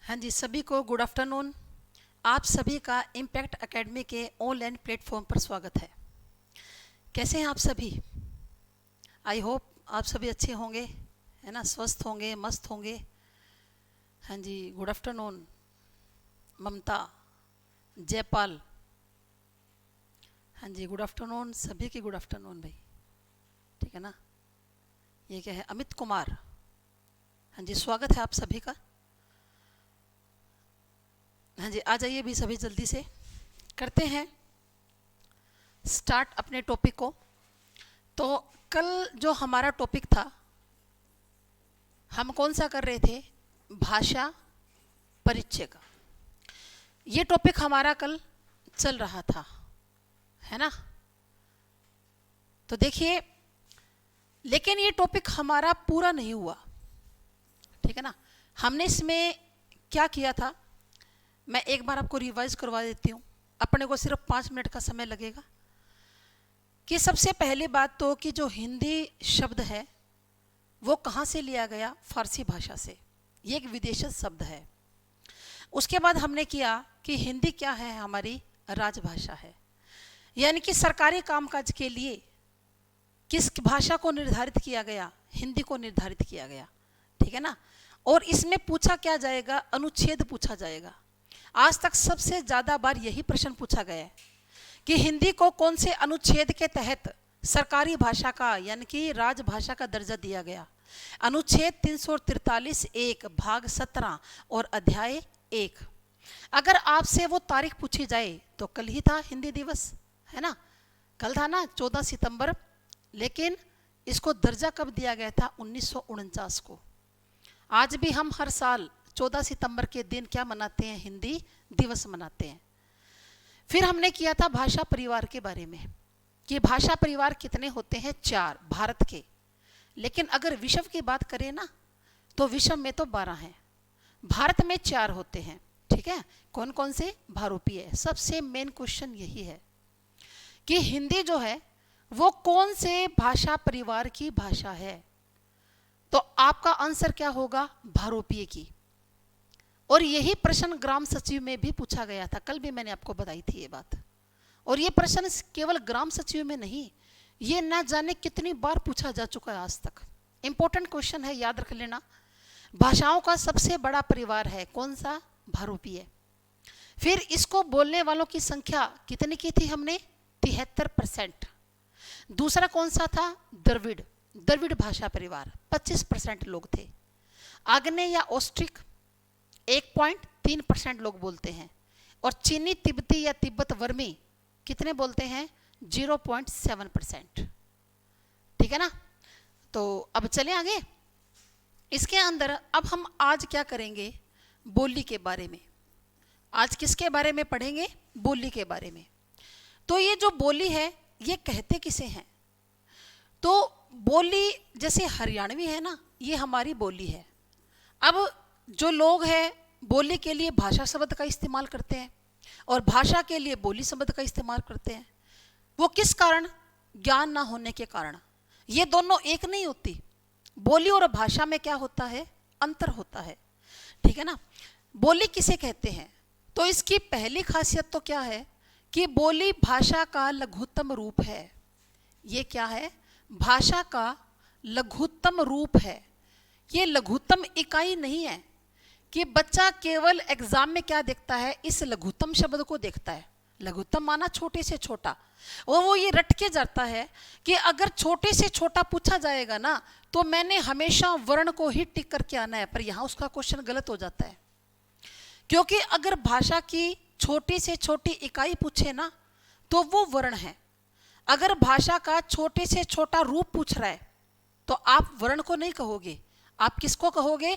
हाँ जी, सभी को गुड आफ्टरनून। आप सभी का इम्पैक्ट एकेडमी के ऑनलाइन प्लेटफॉर्म पर स्वागत है। कैसे हैं आप सभी? आई होप आप सभी अच्छे होंगे, है ना, स्वस्थ होंगे, मस्त होंगे। हाँ जी, गुड आफ्टरनून ममता, जयपाल। हाँ जी, गुड आफ्टरनून सभी की, गुड आफ्टरनून भाई। ठीक है ना। ये क्या है? अमित कुमार। हाँ जी, स्वागत है आप सभी का। हाँ जी, आ जाइए भी सभी, जल्दी से करते हैं स्टार्ट अपने टॉपिक को। तो कल जो हमारा टॉपिक था, हम कौन सा कर रहे थे? भाषा परिचय का। ये टॉपिक हमारा कल चल रहा था, है ना। तो देखिए, लेकिन ये टॉपिक हमारा पूरा नहीं हुआ, ठीक है ना। हमने इसमें क्या किया था, मैं एक बार आपको रिवाइज करवा देती हूँ। अपने को सिर्फ 5 मिनट का समय लगेगा। कि सबसे पहली बात तो कि जो हिंदी शब्द है वो कहाँ से लिया गया? फारसी भाषा से। ये एक विदेशी शब्द है। उसके बाद हमने किया कि हिंदी क्या है? हमारी राजभाषा है। यानी कि सरकारी कामकाज के लिए किस भाषा को निर्धारित किया गया? हिंदी को निर्धारित किया गया, ठीक है ना। और इसमें पूछा क्या जाएगा? अनुच्छेद पूछा जाएगा। आज तक सबसे ज्यादा बार यही प्रश्न पूछा गया है कि हिंदी को कौन से अनुच्छेद के तहत सरकारी भाषा का यानी कि राजभाषा का दर्जा दिया गया? अनुच्छेद 343 1 भाग 17 और अध्याय 1। अगर आपसे वो तारीख पूछी जाए तो कल ही था हिंदी दिवस, है ना। कल था ना, 14 सितंबर। लेकिन इसको दर्जा कब दिया गया था? 1949 को। आज भी हम हर साल 14 सितंबर के दिन क्या मनाते हैं? हिंदी दिवस मनाते हैं। फिर हमने किया था भाषा परिवार के बारे में कि भाषा परिवार कितने होते हैं? 4 भारत के। लेकिन अगर विश्व की बात करें ना, तो विश्व में तो 12 हैं, भारत में 4 होते हैं, ठीक है। कौन कौन से? भारोपीय। सबसे मेन क्वेश्चन यही है कि हिंदी जो है वो कौन से भाषा परिवार की भाषा है? तो आपका आंसर क्या होगा? भारोपीय की। और यही प्रश्न ग्राम सचिव में भी पूछा गया था। कल भी मैंने आपको बताई थी ये बात। और ये प्रश्न केवल ग्राम सचिव में नहीं, ये न जाने कितनी बार पूछा जा चुका है आज तक। इंपॉर्टेंट क्वेश्चन है, याद रख लेना। भाषाओं का सबसे बड़ा परिवार है कौन सा? भारोपीय। फिर इसको बोलने वालों की संख्या कितनी की थी हमने? 73%। दूसरा कौन सा था? द्रविड़। द्रविड़ भाषा परिवार 25% लोग थे। आग्नेय या ऑस्ट्रिक 1.3% लोग बोलते हैं। और चीनी तिब्बती या तिब्बत वर्मी कितने बोलते हैं? 0.7%, ठीक है ना। तो अब चलें आगे। इसके अंदर अब हम आज क्या करेंगे? बोली के बारे में। आज किसके बारे में पढ़ेंगे? बोली के बारे में। तो ये जो बोली है ये कहते किसे हैं? तो बोली जैसे हरियाणवी है ना, ये हमारी बोली है। अब जो लोग हैं बोली के लिए भाषा शब्द का इस्तेमाल करते हैं और भाषा के लिए बोली शब्द का इस्तेमाल करते हैं। वो किस कारण? ज्ञान ना होने के कारण। ये दोनों एक नहीं होती। बोली और भाषा में क्या होता है? अंतर होता है, ठीक है ना। बोली किसे कहते हैं? तो इसकी पहली खासियत तो क्या है कि बोली भाषा का लघुत्तम रूप है। ये क्या है? भाषा का लघुत्तम रूप है। ये लघुत्तम इकाई नहीं है कि बच्चा केवल एग्जाम में क्या देखता है? इस लघुत्तम शब्द को देखता है। लघुत्तम माना छोटे से छोटा, और वो ये रट के जाता है कि अगर छोटे से छोटा पूछा जाएगा ना तो मैंने हमेशा वर्ण को ही टिक करके आना है। पर यहाँ उसका क्वेश्चन गलत हो जाता है, क्योंकि अगर भाषा की छोटी से छोटी इकाई पूछे ना तो वो वर्ण है। अगर भाषा का छोटे से छोटा रूप पूछ रहा है तो आप वर्ण को नहीं कहोगे, आप किसको कहोगे?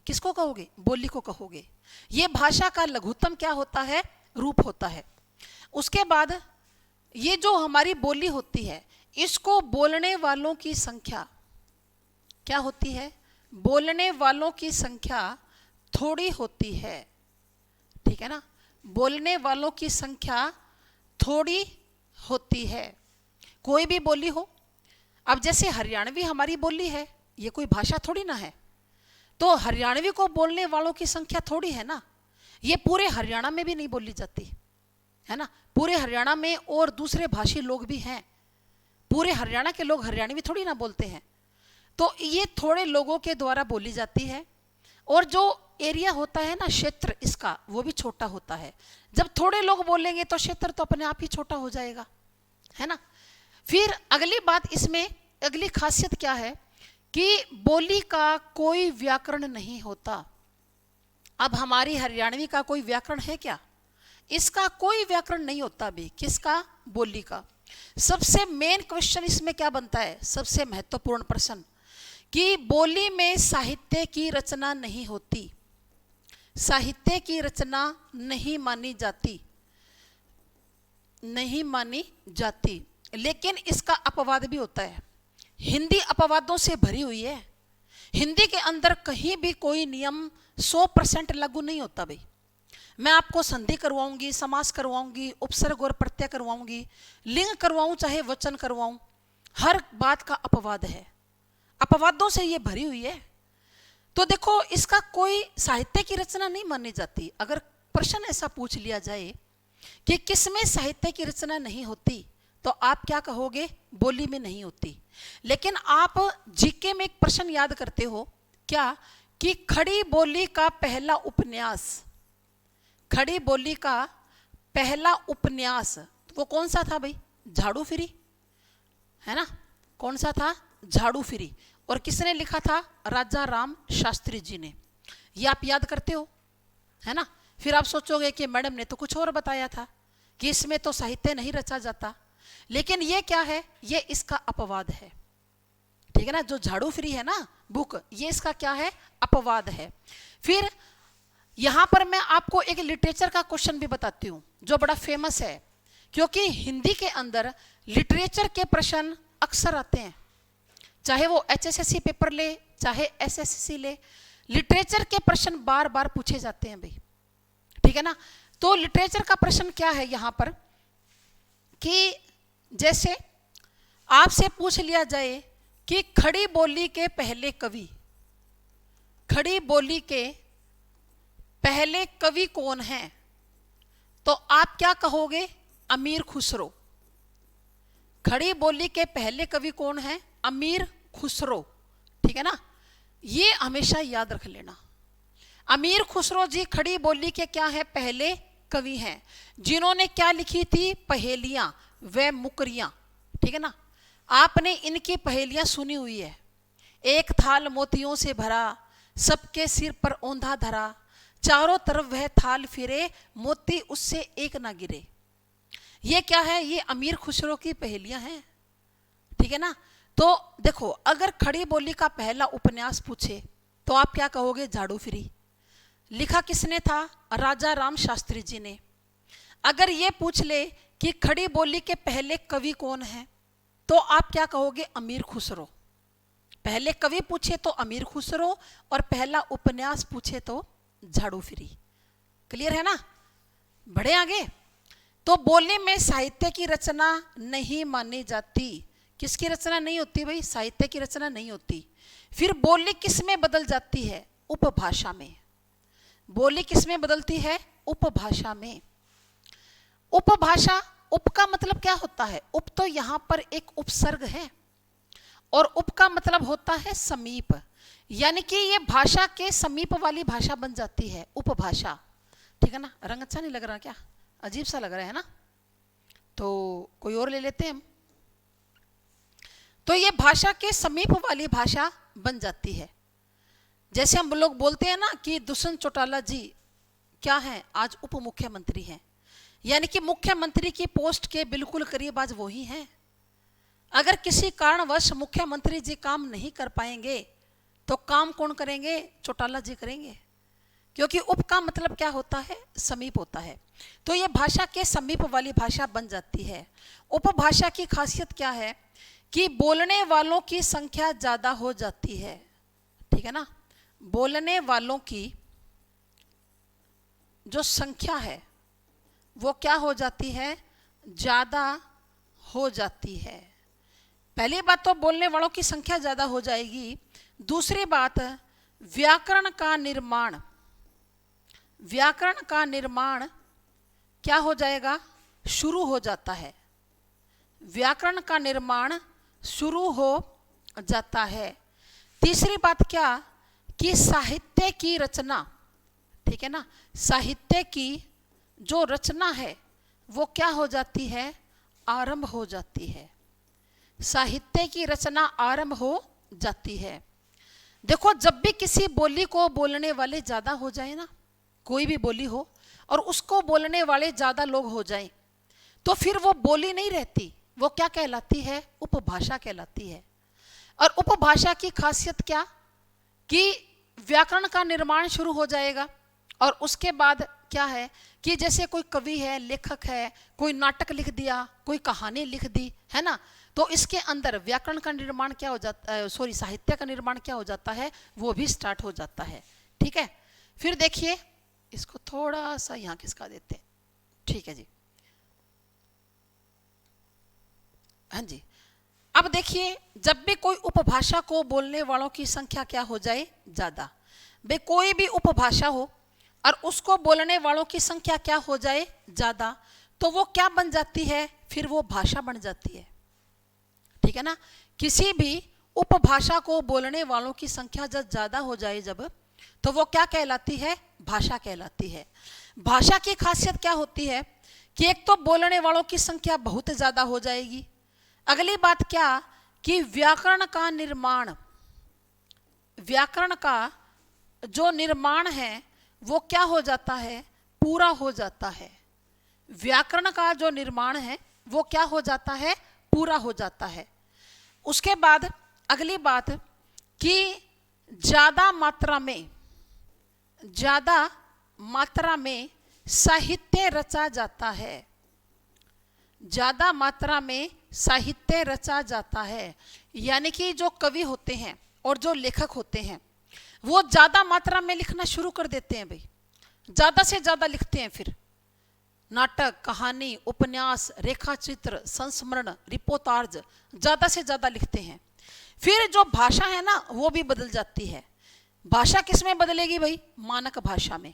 किसको कहोगे? बोली को कहोगे। ये भाषा का लघुत्तम क्या होता है? रूप होता है। उसके बाद ये जो हमारी बोली होती है इसको बोलने वालों की संख्या क्या होती है? बोलने वालों की संख्या थोड़ी होती है, ठीक है ना। बोलने वालों की संख्या थोड़ी होती है, कोई भी बोली हो। अब जैसे हरियाणवी हमारी बोली है, ये कोई भाषा थोड़ी ना है। तो हरियाणवी को बोलने वालों की संख्या थोड़ी है ना, ये पूरे हरियाणा में भी नहीं बोली जाती है ना, पूरे हरियाणा में और दूसरे भाषी लोग भी हैं, पूरे हरियाणा के लोग हरियाणवी थोड़ी ना बोलते हैं, तो ये थोड़े लोगों के द्वारा बोली जाती है। और जो एरिया होता है ना, क्षेत्र इसका, वो भी छोटा होता है। जब थोड़े लोग बोलेंगे तो क्षेत्र तो अपने आप ही छोटा हो जाएगा, है ना। फिर अगली बात इसमें, अगली खासियत क्या है कि बोली का कोई व्याकरण नहीं होता। अब हमारी हरियाणवी का कोई व्याकरण है क्या? इसका कोई व्याकरण नहीं होता भी। किसका? बोली का। सबसे मेन क्वेश्चन इसमें क्या बनता है, सबसे महत्वपूर्ण प्रश्न, कि बोली में साहित्य की रचना नहीं होती, साहित्य की रचना नहीं मानी जाती, नहीं मानी जाती। लेकिन इसका अपवाद भी होता है। हिंदी अपवादों से भरी हुई है। हिंदी के अंदर कहीं भी कोई नियम 100% लागू नहीं होता भाई। मैं आपको संधि करवाऊंगी, समास करवाऊंगी, उपसर्ग और प्रत्यय करवाऊंगी, लिंग करवाऊं चाहे वचन करवाऊं, हर बात का अपवाद है, अपवादों से ये भरी हुई है। तो देखो, इसका कोई साहित्य की रचना नहीं मानी जाती। अगर प्रश्न ऐसा पूछ लिया जाए कि किसमें साहित्य की रचना नहीं होती, तो आप क्या कहोगे? बोली में नहीं होती। लेकिन आप जीके में एक प्रश्न याद करते हो क्या, कि खड़ी बोली का पहला उपन्यास, खड़ी बोली का पहला उपन्यास वो कौन सा था भाई? झाड़ू फिरी, है ना। कौन सा था? झाड़ू फिरी। और किसने लिखा था? राजा राम शास्त्री जी ने। ये आप याद करते हो, है ना। फिर आप सोचोगे कि मैडम ने तो कुछ और बताया था कि इसमें तो साहित्य नहीं रचा जाता, लेकिन ये क्या है? ये इसका अपवाद है, ठीक है ना। जो झाड़ू फिरी है ना बुक, ये इसका क्या है? अपवाद है। फिर यहां पर मैं आपको एक लिटरेचर का क्वेश्चन भी बताती हूं जो बड़ा फेमस है, क्योंकि हिंदी के अंदर लिटरेचर के प्रश्न अक्सर आते हैं, चाहे वो HSSC पेपर ले चाहे SSC ले, लिटरेचर के प्रश्न बार बार पूछे जाते हैं भाई, ठीक है ना। तो लिटरेचर का प्रश्न क्या है यहां पर, कि जैसे आपसे पूछ लिया जाए कि खड़ी बोली के पहले कवि, खड़ी बोली के पहले कवि कौन हैं, तो आप क्या कहोगे? अमीर खुसरो। खड़ी बोली के पहले कवि कौन है? अमीर खुसरो, ठीक है ना। ये हमेशा याद रख लेना। अमीर खुसरो जी खड़ी बोली के क्या है? पहले कवि हैं, जिन्होंने क्या लिखी थी? पहेलियां व मुकरियां, ठीक है ना। आपने इनकी पहेलियां सुनी हुई है। एक थाल मोतियों से भरा, सबके सिर पर औंधा धरा, चारों तरफ वह थाल फिरे, मोती उससे एक ना गिरे। ये क्या है? ये अमीर खुसरो की पहेलियां हैं, ठीक है ना। तो देखो, अगर खड़ी बोली का पहला उपन्यास पूछे तो आप क्या कहोगे? झाड़ू फिरी। लिखा किसने था? राजा राम शास्त्री जी ने। अगर ये पूछ ले कि खड़ी बोली के पहले कवि कौन है, तो आप क्या कहोगे? अमीर खुसरो। पहले कवि पूछे तो अमीर खुसरो, और पहला उपन्यास पूछे तो झाड़ू फिरी। क्लियर है ना? बढ़े आगे। तो बोली में साहित्य की रचना नहीं मानी जाती। किसकी रचना नहीं होती भाई? साहित्य की रचना नहीं होती। फिर बोली किस में बदल जाती है? उपभाषा में। बोली किस में बदलती है? उपभाषा में। उपभाषा, उप का मतलब क्या होता है? उप तो यहां पर एक उपसर्ग है, और उप का मतलब होता है समीप, यानी कि ये भाषा के समीप वाली भाषा बन जाती है उपभाषा, ठीक है ना। रंग अच्छा नहीं लग रहा क्या? अजीब सा लग रहा है ना, तो कोई और ले लेते हैं हम। तो ये भाषा के समीप वाली भाषा बन जाती है। जैसे हम लोग बोलते हैं ना कि दुष्यंत चौटाला जी क्या हैं? आज उप मुख्यमंत्री हैं, यानी कि मुख्यमंत्री की पोस्ट के बिल्कुल करीब आज वो ही हैं। अगर किसी कारणवश मुख्यमंत्री जी काम नहीं कर पाएंगे तो काम कौन करेंगे? चौटाला जी करेंगे, क्योंकि उप का मतलब क्या होता है? समीप होता है। तो ये भाषा के समीप वाली भाषा बन जाती है। उपभाषा की खासियत क्या है? कि बोलने वालों की संख्या ज्यादा हो जाती है, ठीक है ना। बोलने वालों की जो संख्या है वो क्या हो जाती है? ज्यादा हो जाती है। पहली बात तो बोलने वालों की संख्या ज्यादा हो जाएगी। दूसरी बात, व्याकरण का निर्माण, व्याकरण का निर्माण क्या हो जाएगा, शुरू हो जाता है। व्याकरण का निर्माण शुरू हो जाता है। तीसरी बात क्या, कि साहित्य की रचना, ठीक है ना, साहित्य की जो रचना है वो क्या हो जाती है, आरंभ हो जाती है। साहित्य की रचना आरंभ हो जाती है। देखो, जब भी किसी बोली को बोलने वाले ज्यादा हो जाए ना, कोई भी बोली हो और उसको बोलने वाले ज्यादा लोग हो जाएं, तो फिर वो बोली नहीं रहती, वो क्या कहलाती है, उपभाषा कहलाती है। और उपभाषा की खासियत क्या, कि व्याकरण का निर्माण शुरू हो जाएगा और उसके बाद क्या है कि जैसे कोई कवि है, लेखक है, कोई नाटक लिख दिया, कोई कहानी लिख दी, है ना, तो इसके अंदर व्याकरण का निर्माण क्या हो जाता है, सॉरी, साहित्य का निर्माण क्या हो जाता है, वो भी स्टार्ट हो जाता है। ठीक है, फिर देखिए, इसको थोड़ा सा यहाँ खिसका देते हैं। ठीक है जी, हाँ जी। अब देखिए, जब भी कोई उपभाषा को बोलने वालों की संख्या क्या हो जाए, ज्यादा, भाई कोई भी उपभाषा हो और उसको बोलने वालों की संख्या क्या हो जाए, ज्यादा, तो वो क्या बन जाती है, फिर वो भाषा बन जाती है। ठीक है ना, किसी भी उपभाषा को बोलने वालों की संख्या जब ज्यादा हो जाए, जब, तो वो क्या कहलाती है, भाषा कहलाती है। भाषा की खासियत क्या होती है कि एक तो बोलने वालों की संख्या बहुत ज्यादा हो जाएगी। अगली बात क्या, कि व्याकरण का निर्माण, व्याकरण का जो निर्माण है वो क्या हो जाता है, पूरा हो जाता है। व्याकरण का जो निर्माण है वो क्या हो जाता है, पूरा हो जाता है। उसके बाद अगली बात, कि ज्यादा मात्रा में साहित्य रचा जाता है। ज्यादा मात्रा में साहित्य रचा जाता है, यानी कि जो कवि होते हैं और जो लेखक होते हैं वो ज्यादा मात्रा में लिखना शुरू कर देते हैं भाई, ज्यादा से ज्यादा लिखते हैं। फिर नाटक, कहानी, उपन्यास, रेखाचित्र, संस्मरण, रिपोर्टाज ज्यादा से ज्यादा लिखते हैं। फिर जो भाषा है ना वो भी बदल जाती है। भाषा किस में बदलेगी भाई, मानक भाषा में।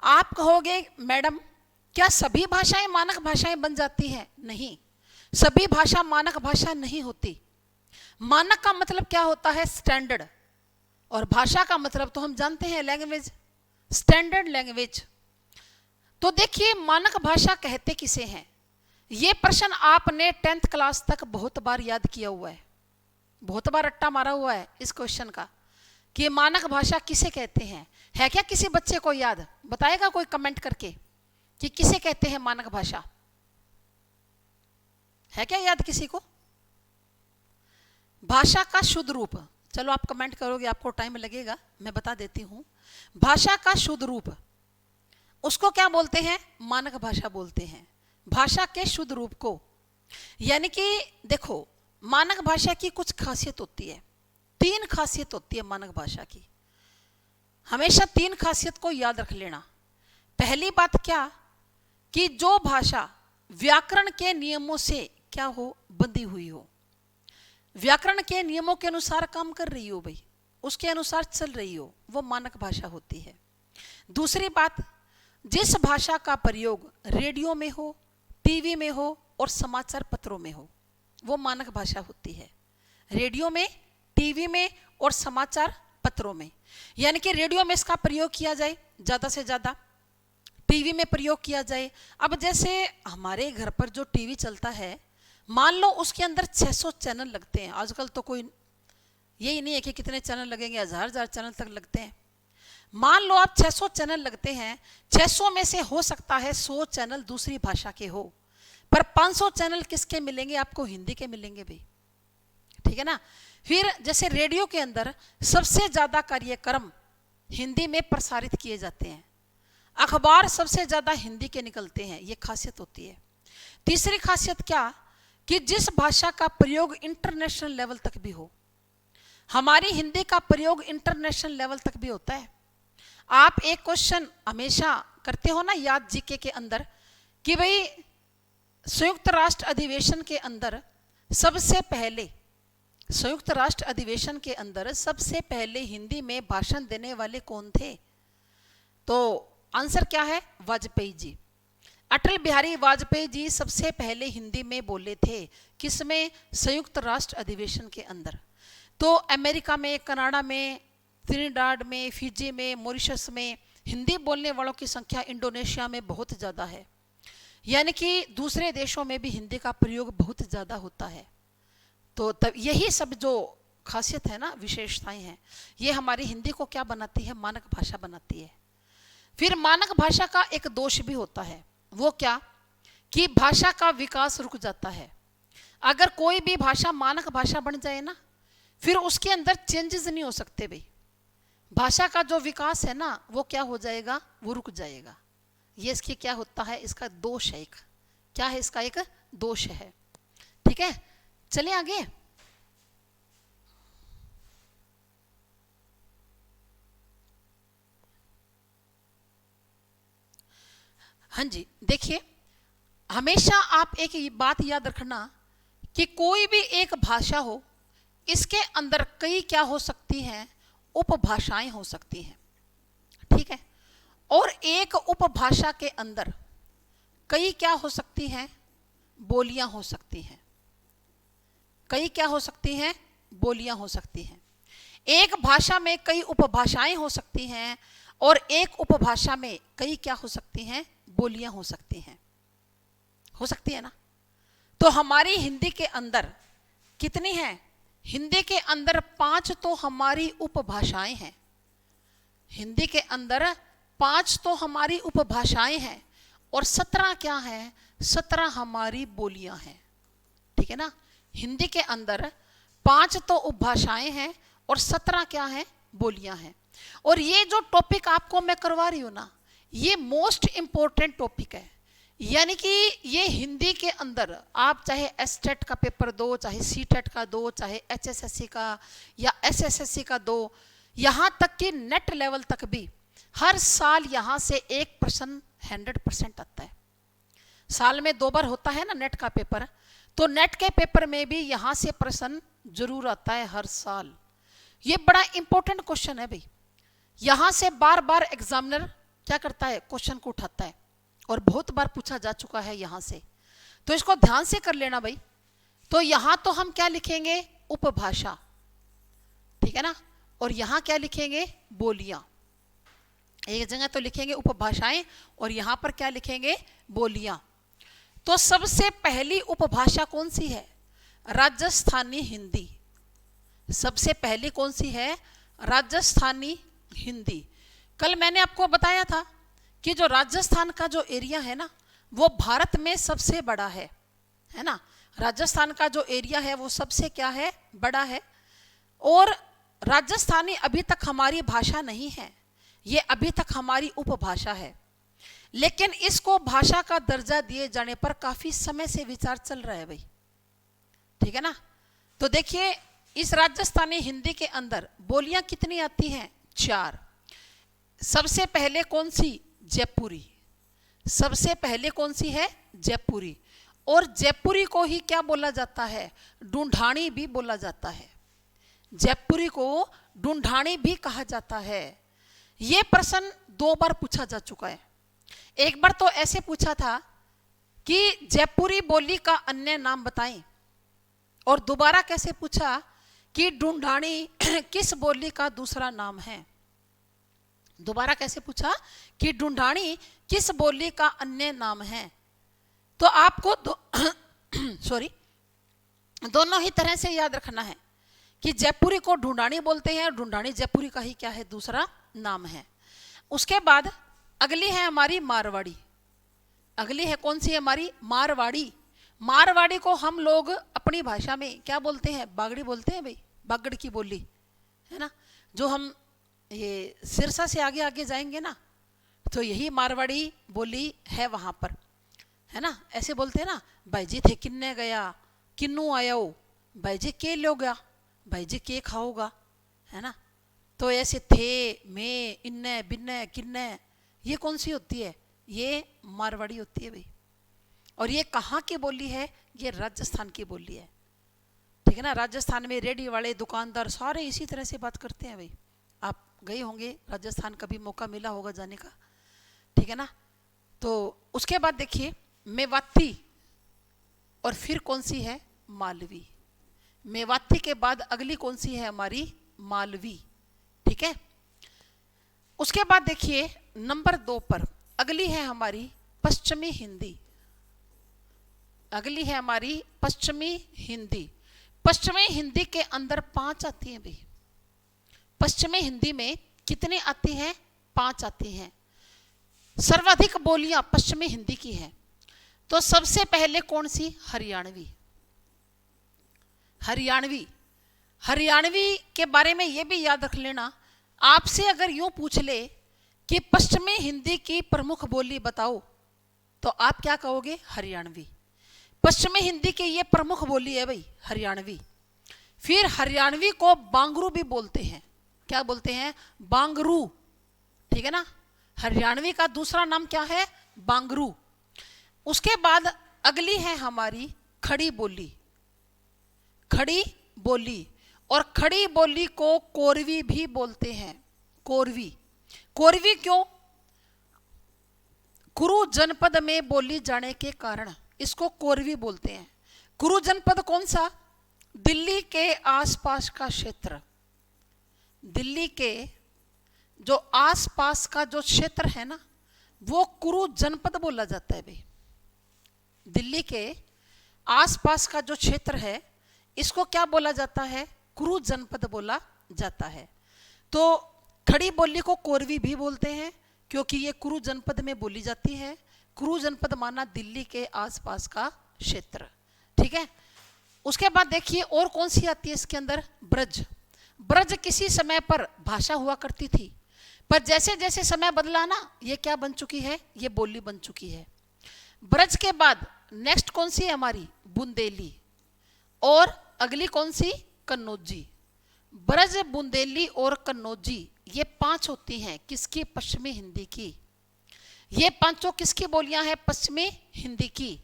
आप कहोगे मैडम क्या सभी भाषाएं मानक भाषाएं बन जाती हैं? नहीं, सभी भाषा मानक भाषा नहीं होती। मानक का मतलब क्या होता है, स्टैंडर्ड, और भाषा का मतलब तो हम जानते हैं लैंग्वेज, स्टैंडर्ड लैंग्वेज। तो देखिए, मानक भाषा कहते किसे हैं, ये प्रश्न आपने 10th क्लास तक बहुत बार याद किया हुआ है, बहुत बार रट्टा मारा हुआ है इस क्वेश्चन का, कि मानक भाषा किसे कहते हैं। है क्या किसी बच्चे को याद? बताएगा कोई कमेंट करके कि किसे कहते हैं मानक भाषा? है क्या याद किसी को? भाषा का शुद्ध रूप, चलो आप कमेंट करोगे, आपको टाइम लगेगा, मैं बता देती हूं। भाषा का शुद्ध रूप, उसको क्या बोलते हैं, मानक भाषा बोलते हैं। भाषा के शुद्ध रूप को, यानी कि देखो, मानक भाषा की कुछ खासियत होती है, 3 खासियत होती है मानक भाषा की। हमेशा 3 खासियत को याद रख लेना। पहली बात क्या, कि जो भाषा व्याकरण के नियमों से क्या हो, बंधी हुई हो, व्याकरण के नियमों के अनुसार काम कर रही हो भाई, उसके अनुसार चल रही हो, वो मानक भाषा होती है। दूसरी बात, जिस भाषा का प्रयोग रेडियो में हो, टीवी में हो और समाचार पत्रों में हो, वो मानक भाषा होती है। रेडियो में, टीवी में और समाचार पत्रों में, यानी कि रेडियो में इसका प्रयोग किया जाए ज्यादा से ज्यादा, टीवी में प्रयोग किया जाए। अब जैसे हमारे घर पर जो टीवी चलता है, मान लो उसके अंदर 600 चैनल लगते हैं। आजकल तो कोई यही नहीं है कि कितने चैनल लगेंगे, हजार चैनल तक लगते हैं। मान लो आप 600 चैनल लगते हैं, 600 में से हो सकता है 100 चैनल दूसरी भाषा के हो, पर 500 चैनल किसके मिलेंगे आपको, हिंदी के मिलेंगे भाई। ठीक है ना। फिर जैसे रेडियो के अंदर सबसे ज्यादा कार्यक्रम हिंदी में प्रसारित किए जाते हैं, अखबार सबसे ज्यादा हिंदी के निकलते हैं, ये खासियत होती है। तीसरी खासियत क्या, कि जिस भाषा का प्रयोग इंटरनेशनल लेवल तक भी हो, हमारी हिंदी का प्रयोग इंटरनेशनल लेवल तक भी होता है। आप एक क्वेश्चन हमेशा करते हो ना याद जीके के अंदर, कि भाई संयुक्त राष्ट्र अधिवेशन के अंदर सबसे पहले संयुक्त राष्ट्र अधिवेशन के अंदर सबसे पहले हिंदी में भाषण देने वाले कौन थे? तो आंसर क्या है? वाजपेयी जी। अटल बिहारी वाजपेयी जी सबसे पहले हिंदी में बोले थे। किसमें? संयुक्त राष्ट्र अधिवेशन के अंदर। तो अमेरिका में, कनाडा में, त्रिनिडाद में, फिजी में, मॉरिशस में हिंदी बोलने वालों की संख्या इंडोनेशिया में बहुत ज़्यादा है। यानी कि दूसरे देशों में भी हिंदी का प्रयोग बहुत ज़्यादा होता है। तो तब यही सब जो खासियत है ना, विशेषताएं हैं, ये हमारी हिंदी को क्या बनाती है? मानक भाषा बनाती है। फिर मानक भाषा का एक दोष भी होता है। वो क्या? कि भाषा का विकास रुक जाता है। अगर कोई भी भाषा मानक भाषा बन जाए ना, फिर उसके अंदर चेंजेस नहीं हो सकते भाई। भाषा का जो विकास है ना, वो क्या हो जाएगा? वो रुक जाएगा। ये इसकी क्या होता है? इसका दोष है एक। क्या है इसका? एक दोष है। ठीक है, चलिए आगे। हाँ जी, देखिए, हमेशा आप एक बात याद रखना कि कोई भी एक भाषा हो, इसके अंदर कई क्या हो सकती हैं? उपभाषाएं हो सकती हैं। ठीक है, और एक उपभाषा के अंदर कई क्या हो सकती हैं? बोलियां हो सकती हैं। कई क्या हो सकती हैं? बोलियां हो सकती हैं। एक भाषा में कई उपभाषाएं हो सकती हैं, और एक उपभाषा में कई क्या हो सकती हैं? बोलियां हो सकती हैं। हो सकती है ना? तो हमारी हिंदी के अंदर कितनी हैं? हिंदी के अंदर 5 तो हमारी उपभाषाएं हैं। हिंदी के अंदर 5 तो हमारी उपभाषाएं हैं, और 17 क्या हैं? 17 हमारी बोलियां हैं। ठीक है ना? हिंदी के अंदर 5 तो उपभाषाएं हैं और 17 क्या हैं? बोलियां हैं। और ये जो टॉपिक आपको मैं करवा रही हूं ना, ये मोस्ट इंपॉर्टेंट टॉपिक है। यानी कि ये हिंदी के अंदर आप चाहे एसटेट का पेपर दो, चाहे सीटेट का दो, चाहे एचएसएससी का या एसएसएससी का दो, यहाँ तक कि नेट लेवल तक भी हर साल यहाँ से एक प्रश्न 100% आता है। साल में 2 बार होता है ना नेट का पेपर, तो नेट के पेपर में भी यहाँ से प्रश्न जरूर आता है हर साल। ये बड़ा इंपॉर्टेंट क्वेश्चन है भाई। यहाँ से बार बार एग्जामिनर क्या करता है? क्वेश्चन को उठाता है, और बहुत बार पूछा जा चुका है यहाँ से। तो इसको ध्यान से कर लेना भाई। तो यहाँ तो हम क्या लिखेंगे? उपभाषा। ठीक है ना? और यहाँ क्या लिखेंगे? बोलियां। एक जगह तो लिखेंगे उपभाषाएं, और यहाँ पर क्या लिखेंगे? बोलियां। तो सबसे पहली उपभाषा कौन सी है? राजस्थानी हिंदी। सबसे पहली कौन सी है? राजस्थानी हिंदी। कल मैंने आपको बताया था कि जो राजस्थान का जो एरिया है ना, वो भारत में सबसे बड़ा है ना? राजस्थान का जो एरिया है वो सबसे क्या है? बड़ा है। और राजस्थानी अभी तक हमारी भाषा नहीं है, ये अभी तक हमारी उपभाषा है। लेकिन इसको भाषा का दर्जा दिए जाने पर काफी समय से विचार चल रहा है भाई। ठीक है ना? तो देखिए, इस राजस्थानी हिंदी के अंदर बोलियां कितनी आती हैं? 4। सबसे पहले कौन सी? जयपुरी। सबसे पहले कौन सी है? जयपुरी। और जयपुरी को ही क्या बोला जाता है? ढूंढानी भी बोला जाता है। जयपुरी को ढूंढानी भी कहा जाता है। यह प्रश्न 2 बार पूछा जा चुका है। एक बार तो ऐसे पूछा था कि जयपुरी बोली का अन्य नाम बताएं, और दोबारा कैसे पूछा कि ढूंढानी किस बोली का दूसरा नाम है। दोबारा कैसे पूछा कि ढूंढानी किस बोली का अन्य नाम है। तो आपको सॉरी, दोनों ही तरह से याद रखना है कि जयपुरी को ढूंढानी बोलते हैं, ढूंढानी जयपुरी का ही क्या है? दूसरा नाम है। उसके बाद अगली है हमारी मारवाड़ी। अगली है कौन सी? हमारी मारवाड़ी। मारवाड़ी को हम लोग अपनी भाषा में क्या बोलते हैं? बागड़ी बोलते हैं भाई। बागड़ की बोली है ना? जो हम ये सिरसा से आगे आगे जाएंगे ना, तो यही मारवाड़ी बोली है वहां पर, है ना? ऐसे बोलते हैं ना, भाई जी थे किन्ने गया, किन्नू आया हो, भाई जी के लो गया, भाई जी के खाओगा, है ना? तो ऐसे थे, मैं, इन्ने, बिन्ने, किन्ने, ये कौन सी होती है? ये मारवाड़ी होती है भाई। और ये कहाँ की बोली है? ये राजस्थान की बोली है। ठीक ठीक है ना। राजस्थान में रेडी वाले दुकानदार सारे इसी तरह से बात करते हैं भाई। आप गए होंगे राजस्थान, कभी मौका मिला होगा जाने का, ठीक है ना। तो उसके बाद देखिए मेवाती, और फिर कौन सी है, मालवी। मेवाती के बाद अगली कौन सी है हमारी, मालवी, ठीक है। उसके बाद देखिए नंबर 2 पर अगली है हमारी पश्चिमी हिंदी। अगली है हमारी पश्चिमी हिंदी। पश्चिमी हिंदी के अंदर 5 आती हैं भाई। पश्चिमी हिंदी में कितने आती हैं, 5 आती हैं। सर्वाधिक बोलियां पश्चिमी हिंदी की हैं। तो सबसे पहले कौन सी, हरियाणवी। हरियाणवी, हरियाणवी के बारे में यह भी याद रख लेना, आपसे अगर यूं पूछ ले कि पश्चिमी हिंदी की प्रमुख बोली बताओ, तो आप क्या कहोगे, हरियाणवी। पश्चिमी हिंदी की ये प्रमुख बोली है भाई, हरियाणवी। फिर हरियाणवी को बांगरू भी बोलते हैं। क्या बोलते हैं, बांगरू, ठीक है ना। हरियाणवी का दूसरा नाम क्या है, बांगरू। उसके बाद अगली है हमारी खड़ी बोली। खड़ी बोली, और खड़ी बोली को कोरवी भी बोलते हैं। कोरवी, कोरवी क्यों, कुरु जनपद में बोली जाने के कारण इसको कोरवी बोलते हैं। कुरु जनपद कौन सा, दिल्ली के आसपास का क्षेत्र। दिल्ली के जो आसपास का जो क्षेत्र है ना, वो कुरु जनपद बोला जाता है भाई। दिल्ली के आसपास का जो क्षेत्र है, इसको क्या बोला जाता है, कुरु जनपद बोला जाता है। तो खड़ी बोली को कोरवी भी बोलते हैं, क्योंकि ये कुरु जनपद में बोली जाती है। कुरु जनपद माना दिल्ली के आसपास का क्षेत्र, ठीक है। उसके बाद देखिए और कौन सी आती है इसके अंदर, ब्रज। ब्रज किसी समय पर भाषा हुआ करती थी, पर जैसे जैसे समय बदला ना, ये क्या बन चुकी है, ये बोली बन चुकी है। ब्रज के बाद नेक्स्ट कौन सी है हमारी, बुंदेली, और अगली कौन सी, कन्नौजी। ब्रज, बुंदेली और कन्नौजी, ये 5 होती हैं किसकी, पश्चिमी हिंदी की। ये 5 किसकी बोलियां हैं, पश्चिमी हिंदी की।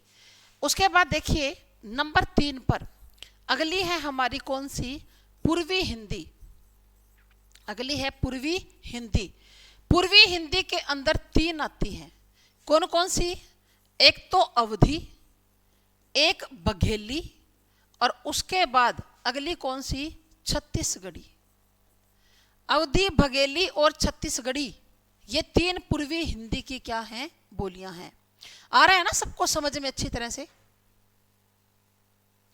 उसके बाद देखिए नंबर 3 पर अगली है हमारी कौन सी, पूर्वी हिंदी। अगली है पूर्वी हिंदी। पूर्वी हिंदी के अंदर 3 आती हैं। कौन कौन सी, एक तो अवधी, एक बघेली, और उसके बाद अगली कौन सी, छत्तीसगढ़ी। अवधी, बघेली और छत्तीसगढ़ी, ये 3 पूर्वी हिंदी की क्या हैं, बोलियां हैं। आ रहा है ना सबको समझ में अच्छी तरह से,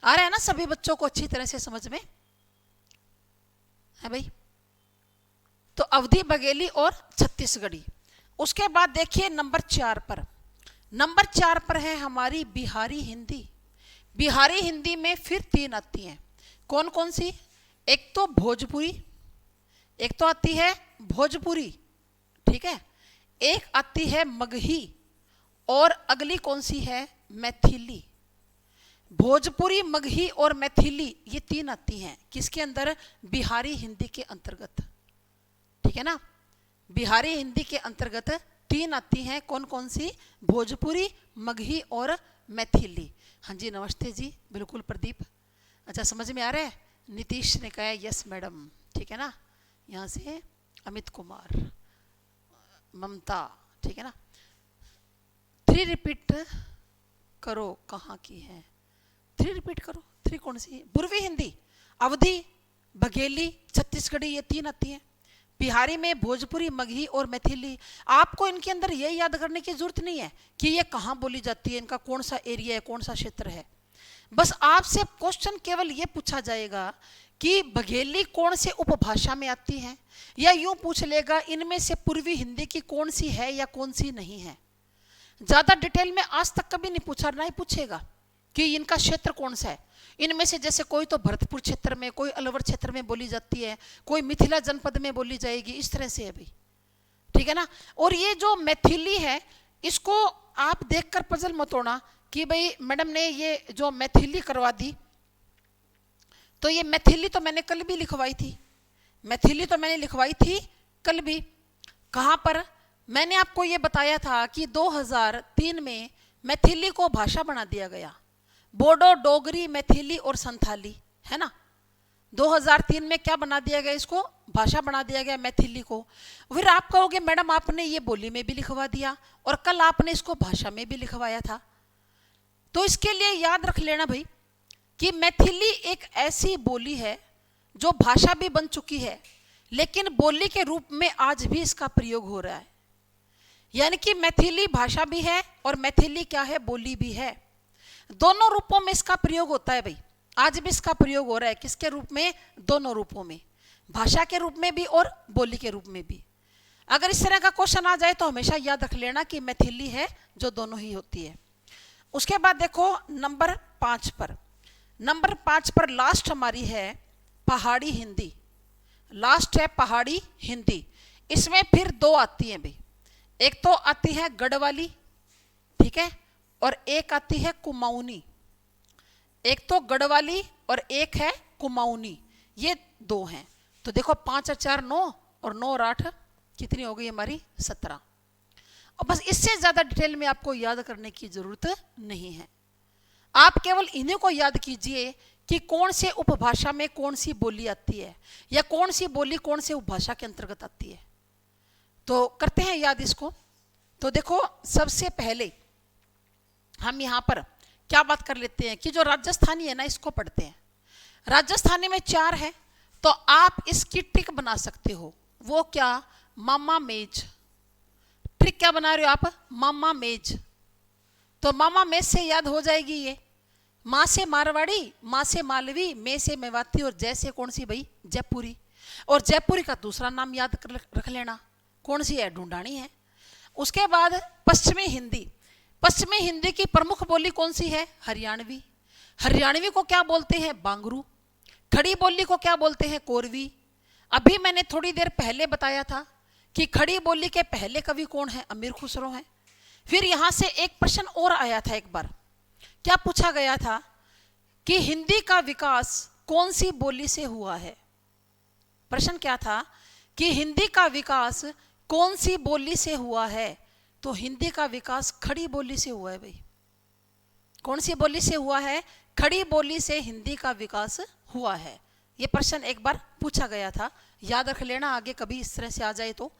आ रहा है ना सभी बच्चों को अच्छी तरह से समझ में है भाई। तो अवधी, बघेली और छत्तीसगढ़ी। उसके बाद देखिए नंबर 4 पर, नंबर 4 पर है हमारी बिहारी हिंदी। बिहारी हिंदी में फिर 3 आती हैं। कौन कौन सी, एक तो भोजपुरी, एक तो आती है भोजपुरी, ठीक है, एक आती है मगही, और अगली कौन सी है, मैथिली। भोजपुरी, मगही और मैथिली, ये 3 आती हैं किसके अंदर, बिहारी हिंदी के अंतर्गत, ठीक है ना। बिहारी हिंदी के अंतर्गत 3 आती हैं, कौन कौन सी, भोजपुरी, मगही और मैथिली। हाँ जी, नमस्ते जी, बिल्कुल प्रदीप, अच्छा समझ में आ रहा है। नीतीश ने कहा यस मैडम, ठीक है ना। यहाँ से अमित कुमार, ममता, ठीक है ना। 3 रिपीट करो, कहाँ की है, 3 रिपीट करो। 3 कौन सी है, पूर्वी हिंदी, अवधी, बघेली, छत्तीसगढ़ी, ये 3 आती हैं। बिहारी में भोजपुरी, मगही और मैथिली। आपको इनके अंदर ये याद करने की जरूरत नहीं है कि ये कहाँ बोली जाती है, इनका कौन सा एरिया है, कौन सा क्षेत्र है। बस आपसे क्वेश्चन केवल ये पूछा जाएगा कि बघेली कौन से उपभाषा में आती है, या यूं पूछ लेगा इनमें से पूर्वी हिंदी की कौन सी है या कौन सी नहीं है। ज्यादा डिटेल में आज तक कभी नहीं पूछा, ना ही पूछेगा कि इनका क्षेत्र कौन सा है। इनमें से जैसे कोई तो भरतपुर क्षेत्र में, कोई अलवर क्षेत्र में बोली जाती है, कोई मिथिला जनपद में बोली जाएगी, इस तरह से है भाई, ठीक है ना। और ये जो मैथिली है, इसको आप देखकर पजल मत होना कि भाई मैडम ने ये जो मैथिली करवा दी, तो ये मैथिली तो मैंने कल भी लिखवाई थी, मैथिली तो मैंने लिखवाई थी कल भी। कहाँ पर, मैंने आपको ये बताया था कि 2003 में मैथिली को भाषा बना दिया गया। बोडो, डोगरी, मैथिली और संथाली, है ना। 2003 में क्या बना दिया गया, इसको भाषा बना दिया गया मैथिली को। फिर आप कहोगे मैडम आपने ये बोली में भी लिखवा दिया और कल आपने इसको भाषा में भी लिखवाया था। तो इसके लिए याद रख लेना भाई कि मैथिली एक ऐसी बोली है जो भाषा भी बन चुकी है, लेकिन बोली के रूप में आज भी इसका प्रयोग हो रहा है। यानी कि मैथिली भाषा भी है और मैथिली क्या है, बोली भी है। दोनों रूपों में इसका प्रयोग होता है भाई, आज भी इसका प्रयोग हो रहा है। किसके रूप में, दोनों रूपों में, भाषा के रूप में भी और बोली के रूप में भी। अगर इस तरह का क्वेश्चन आ जाए तो हमेशा याद रख लेना कि मैथिली है जो दोनों ही होती है। उसके बाद देखो नंबर 5 पर, नंबर 5 पर लास्ट हमारी है पहाड़ी हिंदी। लास्ट है पहाड़ी हिंदी। इसमें फिर दो आती हैं भाई, एक तो आती है गढ़वाली, ठीक है, और एक आती है कुमाऊनी। एक तो गढ़वाली और एक है कुमाऊनी, ये दो हैं। तो देखो 5 और 4 9 और 9 और 8 कितनी हो गई हमारी, 17। और बस इससे ज्यादा डिटेल में आपको याद करने की जरूरत नहीं है। आप केवल इन्हीं को याद कीजिए कि कौन से उपभाषा में कौन सी बोली आती है या कौन सी बोली कौन से उपभाषा के अंतर्गत आती है। तो करते हैं याद इसको। तो देखो सबसे पहले हम यहाँ पर क्या बात कर लेते हैं कि जो राजस्थानी है ना, इसको पढ़ते हैं। राजस्थानी में 4 है, तो आप इसकी ट्रिक बना सकते हो। वो क्या, मामा मेज। ट्रिक क्या बना रहे हो आप, मामा मेज। तो मामा मेज से याद हो जाएगी ये, माँ से मारवाड़ी, माँ से मालवी, मे से मेवाती और जय से कौन सी भाई, जयपुरी। और जयपुरी का दूसरा नाम याद रख लेना, कौन सी है, ढूंढानी है। उसके बाद पश्चिमी हिंदी। पश्चिमी हिंदी की प्रमुख बोली कौन सी है, हरियाणवी। हरियाणवी को क्या बोलते हैं, बांगरू। खड़ी बोली को क्या बोलते हैं, कोरवी। अभी मैंने थोड़ी देर पहले बताया था कि खड़ी बोली के पहले कवि कौन है, अमीर खुसरो हैं। फिर यहां से एक प्रश्न और आया था एक बार, क्या पूछा गया था कि हिंदी का विकास कौन सी बोली से हुआ है। प्रश्न क्या था कि हिंदी का विकास कौन सी बोली से हुआ है। तो हिंदी का विकास खड़ी बोली से हुआ है भाई। कौन सी बोली से हुआ है, खड़ी बोली से हिंदी का विकास हुआ है। ये प्रश्न एक बार पूछा गया था, याद रख लेना आगे कभी इस तरह से आ जाए तो।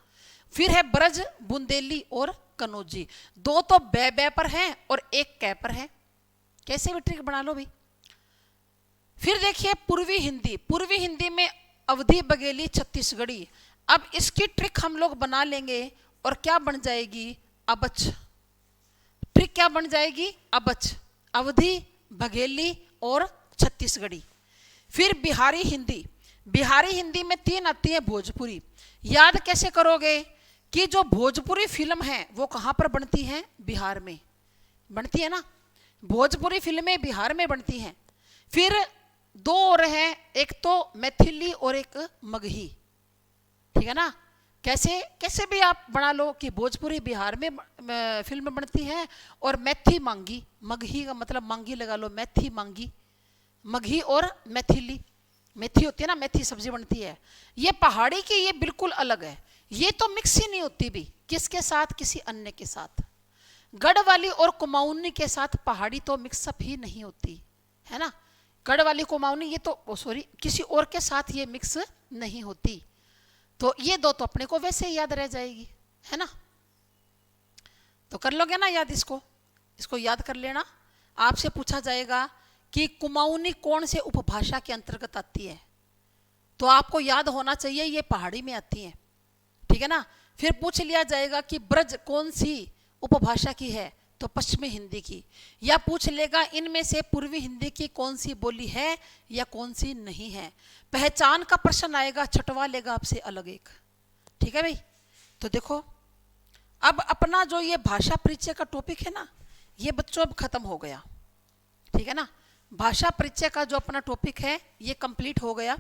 फिर है ब्रज, बुंदेली और कनौजी। दो तो बै पर हैं और एक कै पर है, कैसे भी ट्रिक बना लो भाई। फिर देखिए पूर्वी हिंदी। पूर्वी हिंदी में अवधी, बघेली, छत्तीसगढ़ी। अब इसकी ट्रिक हम लोग बना लेंगे और क्या बन जाएगी, अबच। ट्रिक क्या बन जाएगी, अबच, अवधी, बघेली और छत्तीसगढ़ी। फिर बिहारी हिंदी। बिहारी हिंदी में 3 आती है, भोजपुरी। याद कैसे करोगे कि जो भोजपुरी फिल्म है वो कहां पर बनती है, बिहार में बनती है ना। भोजपुरी फिल्में बिहार में बनती हैं। फिर 2 और हैं, एक तो मैथिली और एक मगही, ठीक है ना। कैसे कैसे भी आप बना लो कि भोजपुरी बिहार में फिल्म बनती है और मैथी मांगी, मगही का मतलब मांगी लगा लो, मैथी मांगी, मगही और मैथिली। मेथी होती है ना, मेथी सब्जी बनती है। ये पहाड़ी की ये बिल्कुल अलग है, ये तो मिक्स ही नहीं होती भी, किसके साथ, किसी अन्य के साथ। गढ़वाली और कुमाऊनी के साथ पहाड़ी तो मिक्सअप ही नहीं होती है ना। गढ़वाली कुमाऊनी ये तो सॉरी किसी और के साथ ये मिक्स नहीं होती। तो ये दो तो अपने को वैसे ही याद रह जाएगी, है ना। तो कर लोगे ना याद इसको, इसको याद कर लेना। आपसे पूछा जाएगा कि कुमाऊनी कौन से उपभाषा के अंतर्गत आती है, तो आपको याद होना चाहिए ये पहाड़ी में आती है, ठीक है ना। फिर पूछ लिया जाएगा कि ब्रज कौन सी उपभाषा की है, तो पश्चिमी हिंदी की। या पूछ लेगा इनमें से पूर्वी हिंदी की कौन सी बोली है या कौन सी नहीं है। पहचान का प्रश्न आएगा, छटवा लेगा आपसे अलग एक, ठीक है भाई। तो देखो अब अपना जो ये भाषा परिचय का टॉपिक है ना, ये बच्चों अब खत्म हो गया, ठीक है ना। भाषा परिचय का जो अपना टॉपिक है ये कंप्लीट हो गया।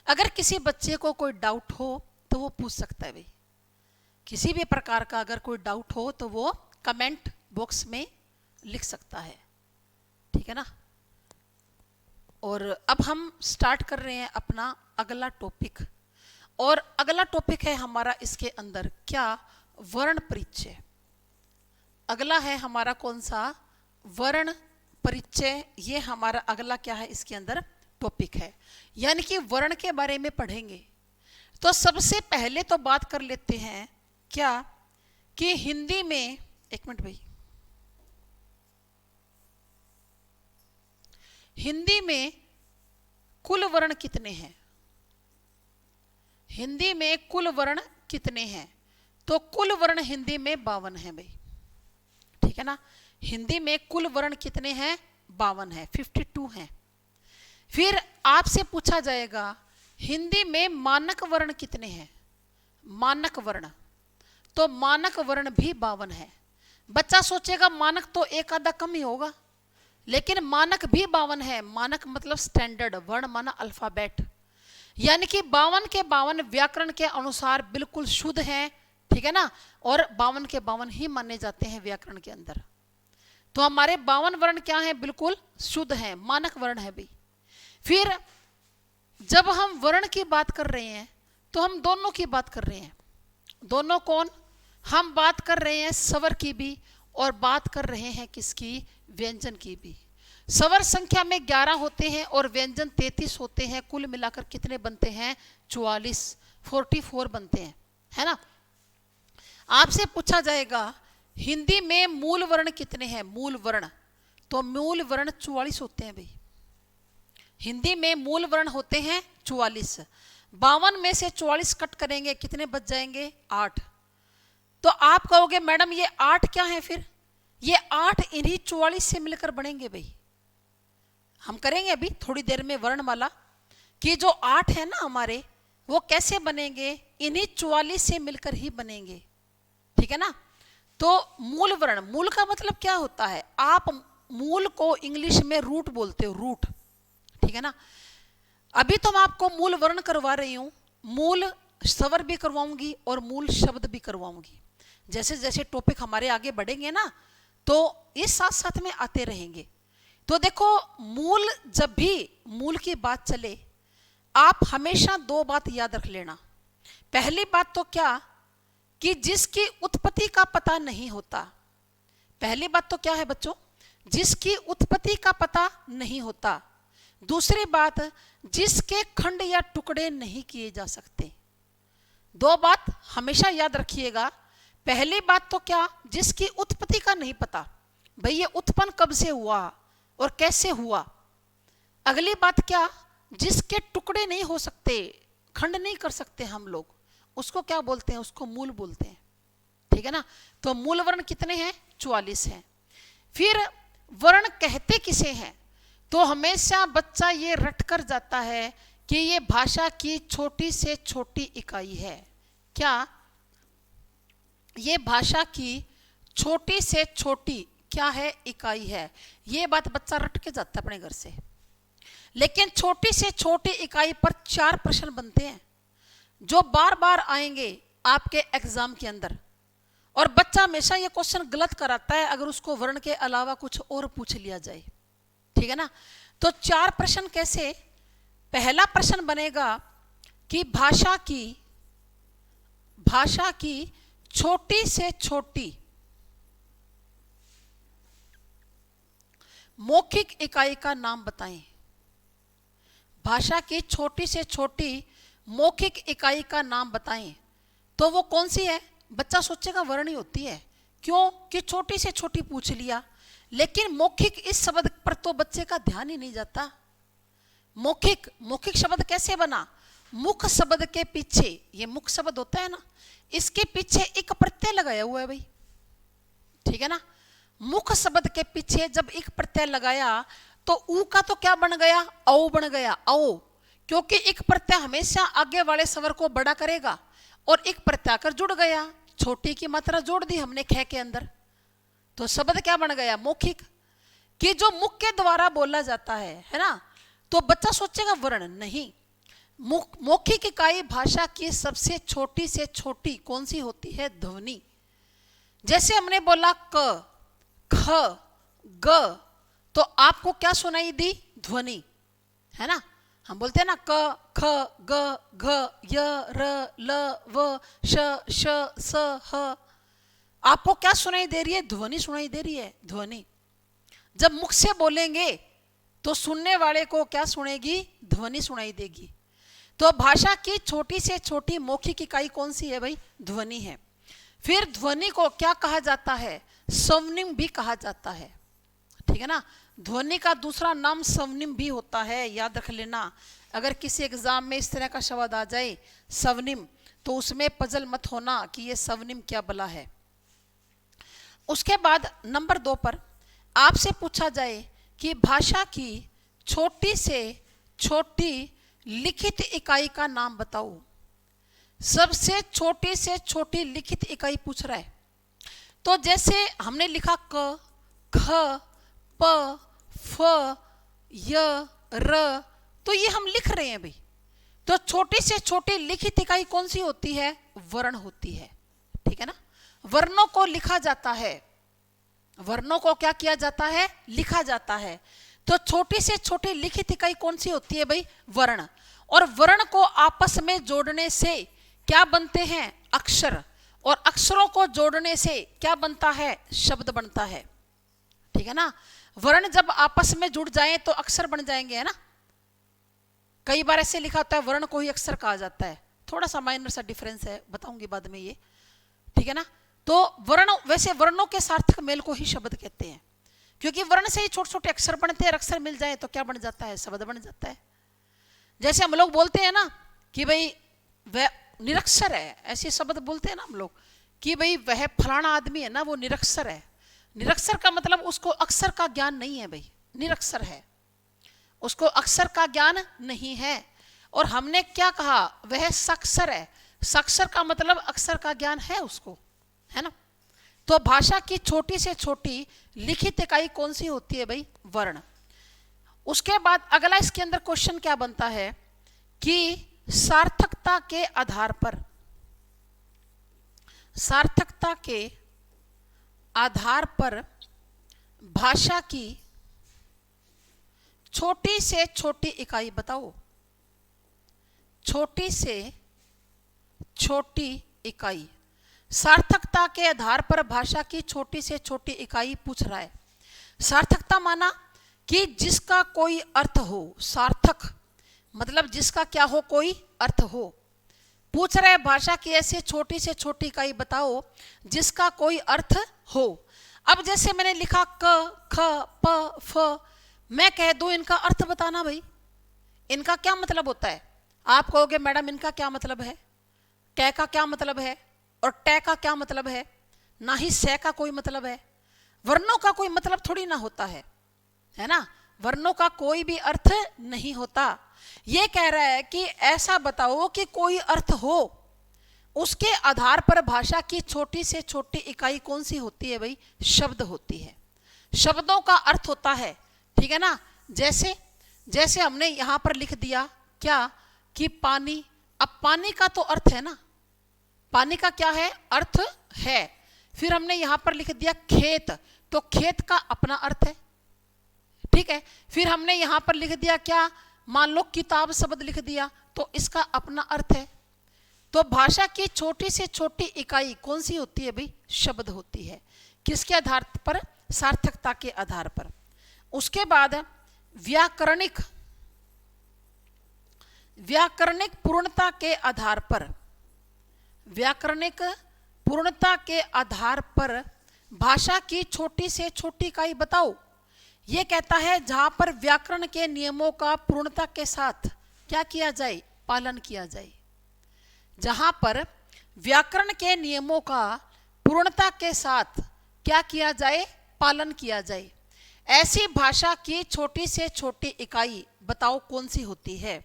अगर किसी बच्चे को कोई डाउट हो तो वो पूछ सकता है भाई, किसी भी प्रकार का अगर कोई डाउट हो तो वो कमेंट बॉक्स में लिख सकता है, ठीक है ना। और अब हम स्टार्ट कर रहे हैं अपना अगला टॉपिक, और अगला टॉपिक है हमारा इसके अंदर क्या, वर्ण परिचय। अगला है हमारा कौन सा, वर्ण परिचय। ये हमारा अगला क्या है इसके अंदर, टॉपिक है, यानी कि वर्ण के बारे में पढ़ेंगे। तो सबसे पहले तो बात कर लेते हैं क्या कि हिंदी में, एक मिनट भाई, हिंदी में कुल वर्ण कितने हैं? हिंदी में कुल वर्ण कितने हैं? तो कुल वर्ण हिंदी में 52 है भाई, ठीक है ना। हिंदी में कुल वर्ण कितने हैं? 52 है, 52 हैं। फिर आपसे पूछा जाएगा हिंदी में मानक वर्ण कितने हैं? मानक वर्ण, तो मानक वर्ण भी 52 है। बच्चा सोचेगा मानक तो एक आधा कम ही होगा, लेकिन मानक भी 52 है। मानक मतलब स्टैंडर्ड, वर्ण माना अल्फाबेट, यानी कि 52 के 52 व्याकरण के अनुसार बिल्कुल शुद्ध हैं, ठीक है ना। और 52 के 52 ही माने जाते हैं व्याकरण के अंदर। तो हमारे 52 वर्ण क्या हैं? बिल्कुल शुद्ध हैं, मानक वर्ण है भाई। फिर जब हम वर्ण की बात कर रहे हैं तो हम दोनों की बात कर रहे हैं। दोनों कौन? हम बात कर रहे हैं स्वर की भी और बात कर रहे हैं किसकी? व्यंजन की भी। स्वर संख्या में 11 होते हैं और व्यंजन 33 होते हैं। कुल मिलाकर कितने बनते हैं? 44 बनते हैं, है ना। आपसे पूछा जाएगा हिंदी में मूल वर्ण कितने हैं? मूल वर्ण, तो मूल वर्ण 44 होते हैं भाई। हिंदी में मूल वर्ण होते हैं 44। 52 में से 44 कट करेंगे, कितने बच जाएंगे? 8। तो आप कहोगे मैडम ये 8 क्या है? फिर ये 8 इन्हीं 44 से मिलकर बनेंगे भाई। हम करेंगे अभी थोड़ी देर में वर्णमाला कि जो 8 है ना हमारे, वो कैसे बनेंगे? इन्हीं 44 से मिलकर ही बनेंगे, ठीक है ना। तो मूल वर्ण, मूल का मतलब क्या होता है? आप मूल को इंग्लिश में रूट बोलते हो, रूट, ठीक है ना। अभी तो मैं आपको मूल वर्ण करवा रही हूं, मूल स्वर भी करवाऊंगी और मूल शब्द भी करवाऊंगी। जैसे जैसे टॉपिक हमारे आगे बढ़ेंगे ना, तो ये साथ साथ में आते रहेंगे। तो देखो, मूल, जब भी मूल की बात चले, आप हमेशा 2 बात याद रख लेना। पहली बात तो क्या कि जिसकी उत्पत्ति का पता नहीं होता। पहली बात तो क्या है बच्चों? जिसकी उत्पत्ति का पता नहीं होता। दूसरी बात, जिसके खंड या टुकड़े नहीं किए जा सकते। 2 बात हमेशा याद रखिएगा। पहली बात तो क्या? जिसकी उत्पत्ति का नहीं पता, भाई ये उत्पन्न कब से हुआ और कैसे हुआ। अगली बात क्या? जिसके टुकड़े नहीं हो सकते, खंड नहीं कर सकते हम लोग, उसको क्या बोलते हैं? उसको मूल बोलते हैं, ठीक है ना। तो मूल वर्ण कितने हैं? 44 हैं। फिर वर्ण कहते किसे हैं? तो हमेशा बच्चा ये रट कर जाता है कि ये भाषा की छोटी से छोटी इकाई है। क्या? ये भाषा की छोटी से छोटी क्या है? इकाई है। ये बात बच्चा रट के जाता है अपने घर से। लेकिन छोटी से छोटी इकाई पर 4 प्रश्न बनते हैं जो बार बार आएंगे आपके एग्जाम के अंदर, और बच्चा हमेशा ये क्वेश्चन गलत कराता है अगर उसको वर्ण के अलावा कुछ और पूछ लिया जाए, ठीक है ना। तो 4 प्रश्न कैसे? पहला प्रश्न बनेगा कि भाषा की छोटी से छोटी मौखिक इकाई का नाम बताएं। भाषा की छोटी से छोटी मौखिक इकाई का नाम बताएं। तो वो कौन सी है? बच्चा सोचेगा वर्ण ही होती है, क्यों कि छोटी से छोटी पूछ लिया। लेकिन मौखिक इस शब्द पर तो बच्चे का ध्यान ही नहीं जाता। मौखिक शब्द कैसे बना? मुख शब्द के पीछे, ये मुख शब्द होता है ना, इसके पीछे एक प्रत्यय लगाया हुआ है भाई, ठीक है ना। मुख शब्द के पीछे जब एक प्रत्यय लगाया तो ऊ का तो क्या बन गया? औ बन गया, औ। क्योंकि एक प्रत्यय हमेशा आगे वाले स्वर को बड़ा करेगा, और एक प्रत्यय आकर जुड़ गया, छोटी की मात्रा जोड़ दी हमने ख के अंदर, तो शब्द क्या बन गया? मौखिक। कि जो मुख के द्वारा बोला जाता है ना। तो बच्चा सोचेगा वर्ण नहीं। मौखिक इकाई भाषा की सबसे छोटी से छोटी कौन सी होती है? ध्वनि। जैसे हमने बोला क, ख, ग, तो आपको क्या सुनाई दी? ध्वनि, है ना। हम बोलते हैं ना क, ख, ग, घ, य, र, ल, व, श, स, ह। आपको क्या सुनाई दे रही है? ध्वनि सुनाई दे रही है, ध्वनि। जब मुख से बोलेंगे तो सुनने वाले को क्या सुनेगी? ध्वनि सुनाई देगी। तो भाषा की छोटी से छोटी मौखिक इकाई कौन सी है भाई? ध्वनि है। फिर ध्वनि को क्या कहा जाता है? स्वनिम भी कहा जाता है, ठीक है ना। ध्वनि का दूसरा नाम स्वनिम भी होता है, याद रख लेना। अगर किसी एग्जाम में इस तरह का शब्द आ जाए स्वनिम, तो उसमें पजल मत होना कि ये स्वनिम क्या बला है। उसके बाद नंबर 2 पर आपसे पूछा जाए कि भाषा की छोटी से छोटी लिखित इकाई का नाम बताओ। सबसे छोटी से छोटी लिखित इकाई पूछ रहा है। तो जैसे हमने लिखा क, ख, प, फ, य, र, तो ये हम लिख रहे हैं भाई। तो छोटी से छोटी लिखित इकाई कौन सी होती है? वर्ण होती है, ठीक है ना। वर्णों को लिखा जाता है, वर्णों को क्या किया जाता है? लिखा जाता है। तो छोटी से छोटी लिखित इकाई कौन सी होती है भाई? वर्ण। और वर्ण को आपस में जोड़ने से क्या बनते हैं? अक्षर। और अक्षरों को जोड़ने से क्या बनता है? शब्द बनता है, ठीक है ना। वर्ण जब आपस में जुड़ जाएं तो अक्षर बन जाएंगे, है ना। कई बार ऐसे लिखा होता है वर्ण को ही अक्षर कहा जाता है, थोड़ा सा माइनर सा डिफरेंस है, बताऊंगी बाद में ये, ठीक है ना। तो वर्ण, वैसे वर्णों के सार्थक मेल को ही शब्द कहते हैं, क्योंकि वर्ण से ही छोटे छोटे अक्षर बनते हैं। अक्षर मिल जाए तो क्या बन जाता है? शब्द बन जाता है। जैसे हम लोग बोलते हैं ना कि भाई वह निरक्षर है, ऐसे शब्द बोलते हैं ना हम लोग कि भाई वह फलाना आदमी है ना, वो निरक्षर है। निरक्षर का मतलब उसको अक्षर का ज्ञान नहीं है भाई, निरक्षर है, उसको अक्षर का ज्ञान नहीं है। और हमने क्या कहा? वह साक्षर है। साक्षर का मतलब अक्षर का ज्ञान है उसको, है ना। तो भाषा की छोटी से छोटी लिखित इकाई कौन सी होती है भाई? वर्ण। उसके बाद अगला इसके अंदर क्वेश्चन क्या बनता है कि सार्थकता के आधार पर, सार्थकता के आधार पर भाषा की छोटी से छोटी इकाई बताओ। छोटी से छोटी इकाई, सार्थकता के आधार पर भाषा की छोटी से छोटी इकाई पूछ रहा है। सार्थकता माना कि जिसका कोई अर्थ हो। सार्थक मतलब जिसका क्या हो? कोई अर्थ हो। पूछ रहे भाषा की ऐसी छोटी से छोटी इकाई बताओ जिसका कोई अर्थ हो। अब जैसे मैंने लिखा क, ख, प, फ, मैं कह दूं इनका अर्थ बताना भाई, इनका क्या मतलब होता है? आप कहोगे मैडम इनका क्या मतलब है? कै का क्या मतलब है? और टे का क्या मतलब है? ना ही से का कोई मतलब है। वर्णों का कोई मतलब थोड़ी ना होता है ना। वर्णों का कोई भी अर्थ नहीं होता। ये कह रहा है कि ऐसा बताओ कि कोई अर्थ हो, उसके आधार पर भाषा की छोटी से छोटी इकाई कौन सी होती है भाई? शब्द होती है। शब्दों का अर्थ होता है, ठीक है ना। जैसे जैसे हमने यहां पर लिख दिया क्या कि पानी। अब पानी का तो अर्थ है ना, पानी का क्या है? अर्थ है। फिर हमने यहां पर लिख दिया खेत, तो खेत का अपना अर्थ है, ठीक है। फिर हमने यहां पर लिख दिया क्या? मान लो किताब शब्द लिख दिया, तो इसका अपना अर्थ है। तो भाषा की छोटी से छोटी इकाई कौन सी होती है भाई? शब्द होती है। किसके आधार पर? सार्थकता के आधार पर। उसके बाद व्याकरणिक, व्याकरणिक पूर्णता के आधार पर, व्याकरणिक पूर्णता के आधार पर भाषा की छोटी से छोटी इकाई बताओ। यह कहता है जहां पर व्याकरण के नियमों का पूर्णता के साथ क्या किया जाए? पालन किया जाए। जहां पर व्याकरण के नियमों का पूर्णता के साथ क्या किया जाए? पालन किया जाए। ऐसी भाषा की छोटी से छोटी इकाई बताओ कौन सी होती है।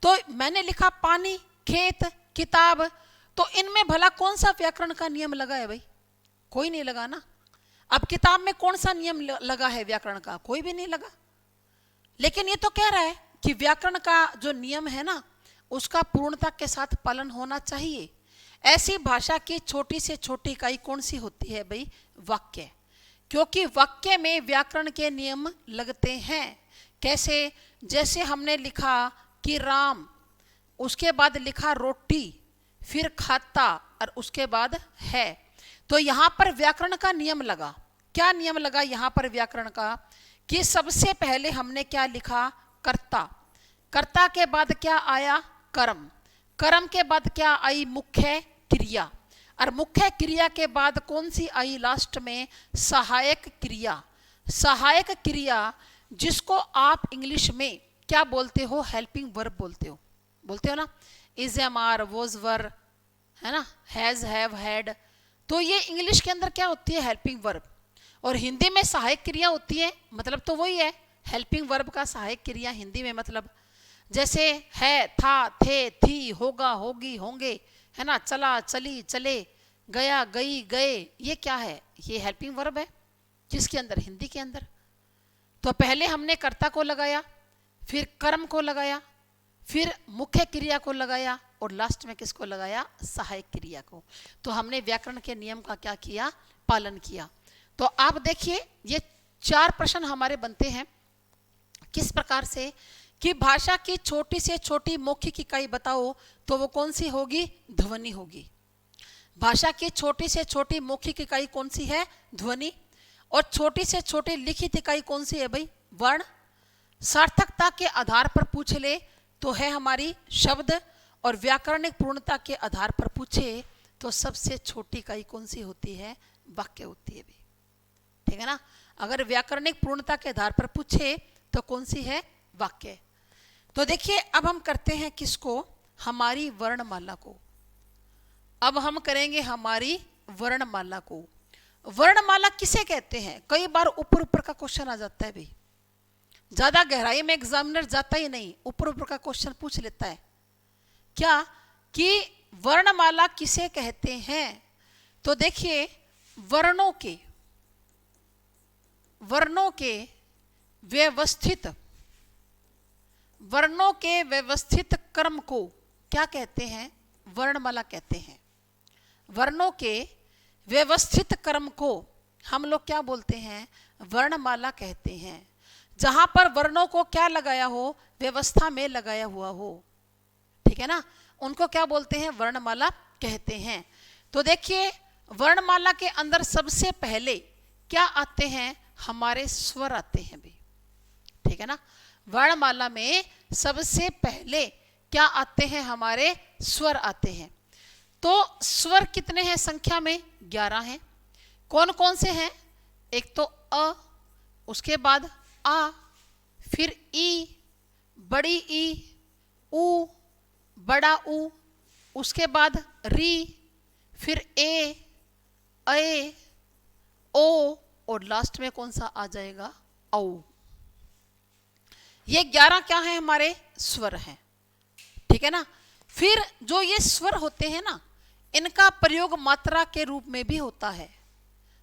तो मैंने लिखा पानी, खेत, किताब, तो इनमें भला कौन सा व्याकरण का नियम लगा है भाई? कोई नहीं लगा ना। अब किताब में कौन सा नियम लगा है व्याकरण का? कोई भी नहीं लगा। लेकिन ये तो कह रहा है कि व्याकरण का जो नियम है ना, उसका पूर्णता के साथ पालन होना चाहिए। ऐसी भाषा की छोटी से छोटी इकाई कौन सी होती है भाई? वाक्य। क्योंकि वाक्य में व्याकरण के नियम लगते हैं। कैसे? जैसे हमने लिखा कि राम, उसके बाद लिखा रोटी, फिर खाता, और उसके बाद है। तो यहां पर व्याकरण का नियम लगा। क्या नियम लगा यहां पर व्याकरण का? कि सबसे पहले हमने क्या लिखा, कर्ता। कर्ता के बाद क्या आया, कर्म। कर्म के बाद क्या आई, मुख्य क्रिया। और मुख्य क्रिया के बाद कौन सी आई लास्ट में, सहायक क्रिया। सहायक क्रिया जिसको आप इंग्लिश में क्या बोलते हो, हेल्पिंग वर्ब बोलते हो ना, इज, एम, आर, वॉज, वर, है ना, हैज, हैव, हैड। तो ये इंग्लिश के अंदर क्या होती है, हेल्पिंग वर्ब। और हिंदी में सहायक क्रिया होती है, मतलब तो वही है, हेल्पिंग वर्ब का सहायक क्रिया हिंदी में मतलब। जैसे है, था, थे, थी, होगा, होगी, होंगे, है ना, चला, चली, चले, गया, गई, गए, ये क्या है, ये हेल्पिंग वर्ब है जिसके अंदर, हिंदी के अंदर। तो पहले हमने कर्ता को लगाया, फिर कर्म को लगाया, फिर मुख्य क्रिया को लगाया, और लास्ट में किसको लगाया, सहायक क्रिया को। तो हमने व्याकरण के नियम का क्या किया, पालन किया। तो आप देखिए ये 4 प्रश्न हमारे बनते हैं किस प्रकार से, कि भाषा की छोटी से छोटी मौखिक इकाई बताओ, तो वो कौन सी होगी, ध्वनि होगी। भाषा की छोटी से छोटी मौखिक इकाई कौन सी है, ध्वनि। और छोटी से छोटी लिखित इकाई कौन सी है भाई, वर्ण। सार्थकता के आधार पर पूछ ले तो है हमारी शब्द, और व्याकरणिक पूर्णता के आधार पर पूछे तो सबसे छोटी इकाई कौन सी होती है, वाक्य होती है भाई, ठीक है ना। अगर व्याकरणिक पूर्णता के आधार पर पूछे तो कौन सी है, वाक्य। तो देखिए अब हम करते हैं किसको, हमारी वर्णमाला को। अब हम करेंगे हमारी वर्णमाला को। वर्णमाला किसे कहते हैं, कई बार ऊपर ऊपर का क्वेश्चन आ जाता है भाई, ज्यादा गहराई में एग्जामिनर जाता ही नहीं, ऊपर ऊपर का क्वेश्चन पूछ लेता है क्या, कि वर्णमाला किसे कहते हैं। तो देखिए वर्णों के व्यवस्थित क्रम को क्या कहते हैं, वर्णमाला कहते हैं। वर्णों के व्यवस्थित क्रम को हम लोग क्या बोलते हैं, वर्णमाला कहते हैं। जहां पर वर्णों को क्या लगाया हो, व्यवस्था में लगाया हुआ हो, ठीक है ना, उनको क्या बोलते हैं, वर्णमाला कहते हैं। तो देखिए वर्णमाला के अंदर सबसे पहले क्या आते हैं, हमारे स्वर आते हैं भी, ठीक है ना। वर्णमाला में सबसे पहले क्या आते हैं, हमारे स्वर आते हैं। तो स्वर कितने हैं संख्या में, 11 हैं। कौन कौन से हैं, एक तो अ, उसके बाद आ, फिर ई, बड़ी ई, ऊ, बड़ा ऊ, उसके बाद री, फिर ए, ओ, और लास्ट में कौन सा आ जाएगा, औ। ये 11 क्या है, हमारे स्वर हैं, ठीक है ना। फिर जो ये स्वर होते हैं ना, इनका प्रयोग मात्रा के रूप में भी होता है।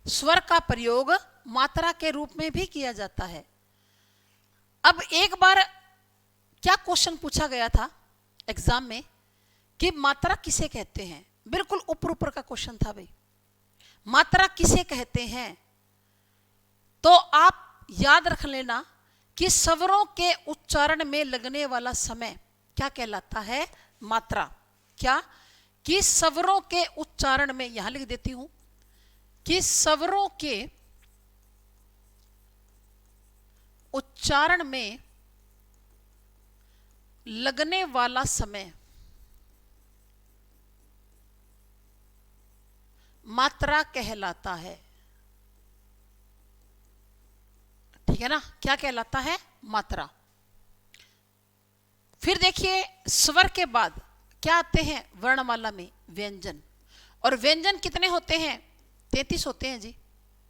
स्वर का प्रयोग मात्रा के रूप में भी किया जाता है। अब एक बार क्या क्वेश्चन पूछा गया था एग्जाम में कि मात्रा किसे कहते हैं, बिल्कुल ऊपर ऊपर का क्वेश्चन था भाई, मात्रा किसे कहते हैं। तो आप याद रख लेना कि स्वरों के उच्चारण में लगने वाला समय क्या कहलाता है, मात्रा। क्या, कि स्वरों के उच्चारण में, यहां लिख देती हूं, कि स्वरों के उच्चारण में लगने वाला समय मात्रा कहलाता है, ठीक है ना, क्या कहलाता है, मात्रा। फिर देखिए स्वर के बाद क्या आते हैं वर्णमाला में, व्यंजन। और व्यंजन कितने होते हैं, 33 होते हैं जी,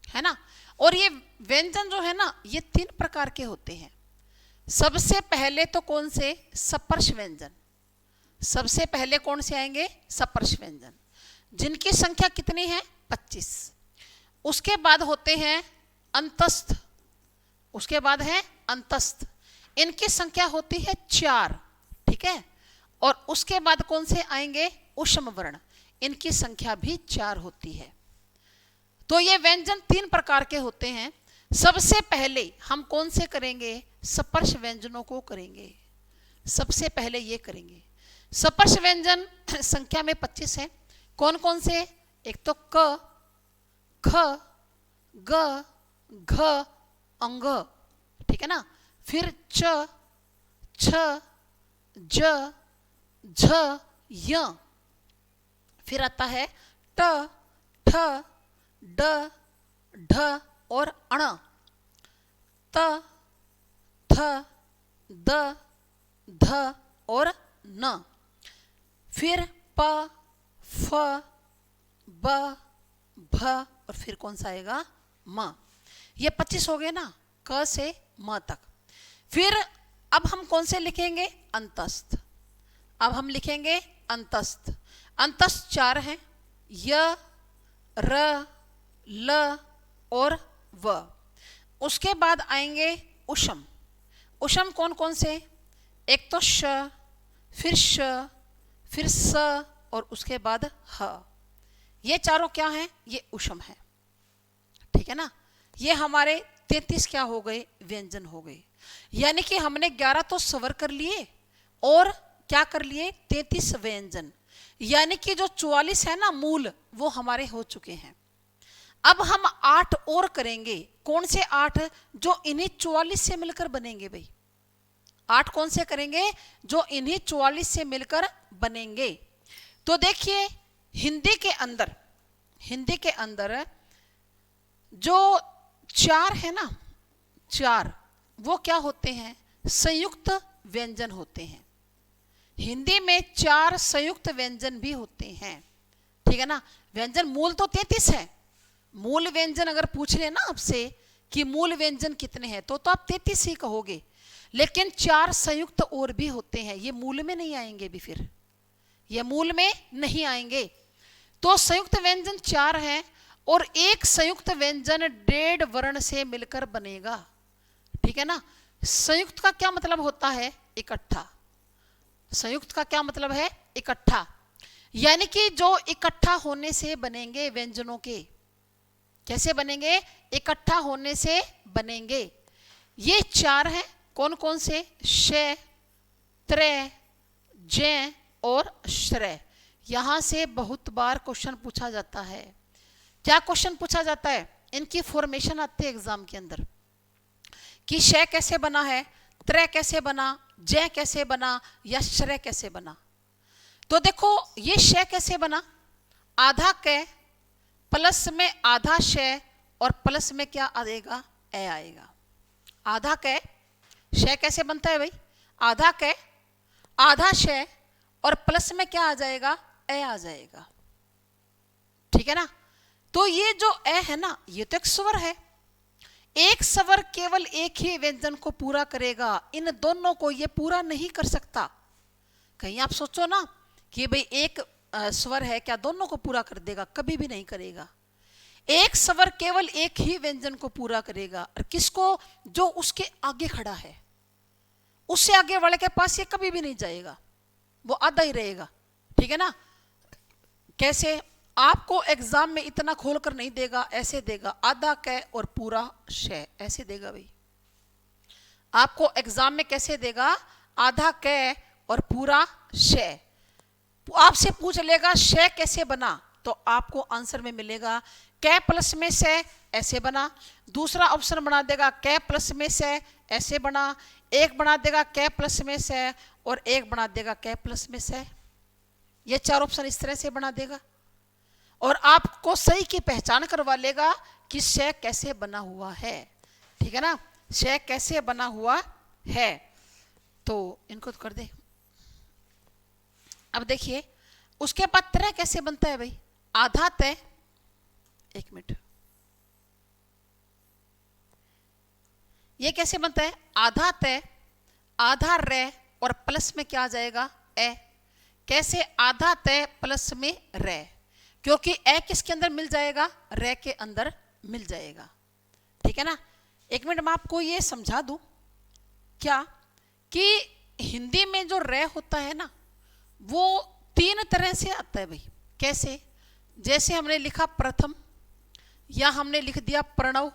है ना। और ये व्यंजन जो है ना, ये 3 प्रकार के होते हैं। सबसे पहले तो कौन से, सपर्श व्यंजन। सबसे पहले कौन से आएंगे, सपर्श व्यंजन, जिनकी संख्या कितनी है, 25। उसके बाद होते हैं अंतस्थ, उसके बाद है अंतस्थ, इनकी संख्या होती है 4, ठीक है। और उसके बाद कौन से आएंगे, ऊष्म वर्ण, इनकी संख्या भी 4 होती है। तो ये व्यंजन 3 प्रकार के होते हैं। सबसे पहले हम कौन से करेंगे, सपर्श व्यंजनों को करेंगे, सबसे पहले ये करेंगे। सपर्श व्यंजन संख्या में 25 है। कौन कौन से, एक तो क, ख, ग, घ, अंग, ठीक है ना। फिर च, छ, ज, झ, य। फिर आता है ट, ठ, ड, ढ और अण। त, थ, द, ध और न। फिर प, फ, ब, भ और फिर कौन सा आएगा, म। ये 25 हो गए ना, क से म तक। फिर अब हम कौन से लिखेंगे, अंतस्थ। अब हम लिखेंगे अंतस्थ। अंतस्थ 4 हैं, य, र, ल और व। उसके बाद आएंगे उषम। उषम कौन कौन से, एक तो श, फिर श, फिर स और उसके बाद ह। ये चारों क्या हैं, ये उषम है। ठीक है ना। ये हमारे 33 क्या हो गए, व्यंजन हो गए। यानी कि हमने 11 तो स्वर कर लिए और क्या कर लिए, 33 व्यंजन। यानी कि जो 44 है ना मूल, वो हमारे हो चुके हैं। अब हम 8 और करेंगे। कौन से 8, जो इन्हीं 44 से मिलकर बनेंगे भाई। 8 कौन से करेंगे, जो इन्हीं 44 से मिलकर बनेंगे। तो देखिए हिंदी के अंदर जो 4 है ना, 4 वो क्या होते हैं, संयुक्त व्यंजन होते हैं। हिंदी में 4 संयुक्त व्यंजन भी होते हैं। ठीक है ना। व्यंजन मूल तो 33 है। मूल व्यंजन अगर पूछ ले ना आपसे कि मूल व्यंजन कितने हैं, तो आप 33 ही कहोगे। लेकिन 4 संयुक्त और भी होते हैं, ये मूल में नहीं आएंगे भी, फिर ये मूल में नहीं आएंगे। तो संयुक्त व्यंजन 4 हैं और एक संयुक्त व्यंजन 1.5 वर्ण से मिलकर बनेगा। ठीक है ना। संयुक्त का क्या मतलब होता है, इकट्ठा। संयुक्त का क्या मतलब है, इकट्ठा। यानी कि जो इकट्ठा होने से बनेंगे व्यंजनों के। कैसे बनेंगे, इकट्ठा होने से बनेंगे। ये 4 हैं, कौन कौन से, श, त्रय, जय और श्रय। यहां से बहुत बार क्वेश्चन पूछा जाता है। क्या क्वेश्चन पूछा जाता है, इनकी फॉर्मेशन आती है एग्जाम के अंदर कि श कैसे बना है, त्रय कैसे बना, जय कैसे बना या श्रय कैसे बना। तो देखो ये श कैसे बना, आधा क प्लस में आधा श और प्लस में क्या आएगा, ए आएगा। आधा क, श कैसे बनता है भाई, आधा क आधा श और प्लस में क्या आ जाएगा, ए आ जाएगा। ठीक है ना। तो ये जो ए है ना, ये तो एक स्वर है। एक स्वर केवल एक ही व्यंजन को पूरा करेगा, इन दोनों को ये पूरा नहीं कर सकता। कहीं आप सोचो ना कि भाई एक स्वर है, क्या दोनों को पूरा कर देगा, कभी भी नहीं करेगा। एक स्वर केवल एक ही व्यंजन को पूरा करेगा, और किसको, जो उसके आगे खड़ा है। उससे आगे वाले के पास ये कभी भी नहीं जाएगा, वो आधा ही रहेगा। ठीक है ना। कैसे, आपको एग्जाम में इतना खोलकर नहीं देगा, ऐसे देगा, आधा क और पूरा श, ऐसे देगा भाई। आपको एग्जाम में कैसे देगा, आधा क और पूरा श। आपसे पूछ लेगा श कैसे बना, तो आपको आंसर में मिलेगा क प्लस में से ऐसे बना। दूसरा ऑप्शन बना देगा क प्लस में से ऐसे बना। एक बना देगा क प्लस में से और एक बना देगा क प्लस में से। ये 4 ऑप्शन इस तरह से बना देगा और आपको सही की पहचान करवा लेगा कि श कैसे बना हुआ है। ठीक है ना, श कैसे बना हुआ है। तो इनको तो कर दे। अब देखिए उसके बाद त्रय कैसे बनता है भाई, आधा तय, एक मिनट, ये कैसे बनता है, आधा तय आधा रे और प्लस में क्या आ जाएगा, ए। कैसे, आधा तय प्लस में रे, क्योंकि ए किसके अंदर मिल जाएगा, रे के अंदर मिल जाएगा। ठीक है ना। एक मिनट मैं आपको ये समझा दूं क्या, कि हिंदी में जो रे होता है ना, वो 3 तरह से आता है भाई। कैसे, जैसे हमने लिखा प्रथम, या हमने लिख दिया प्रणव,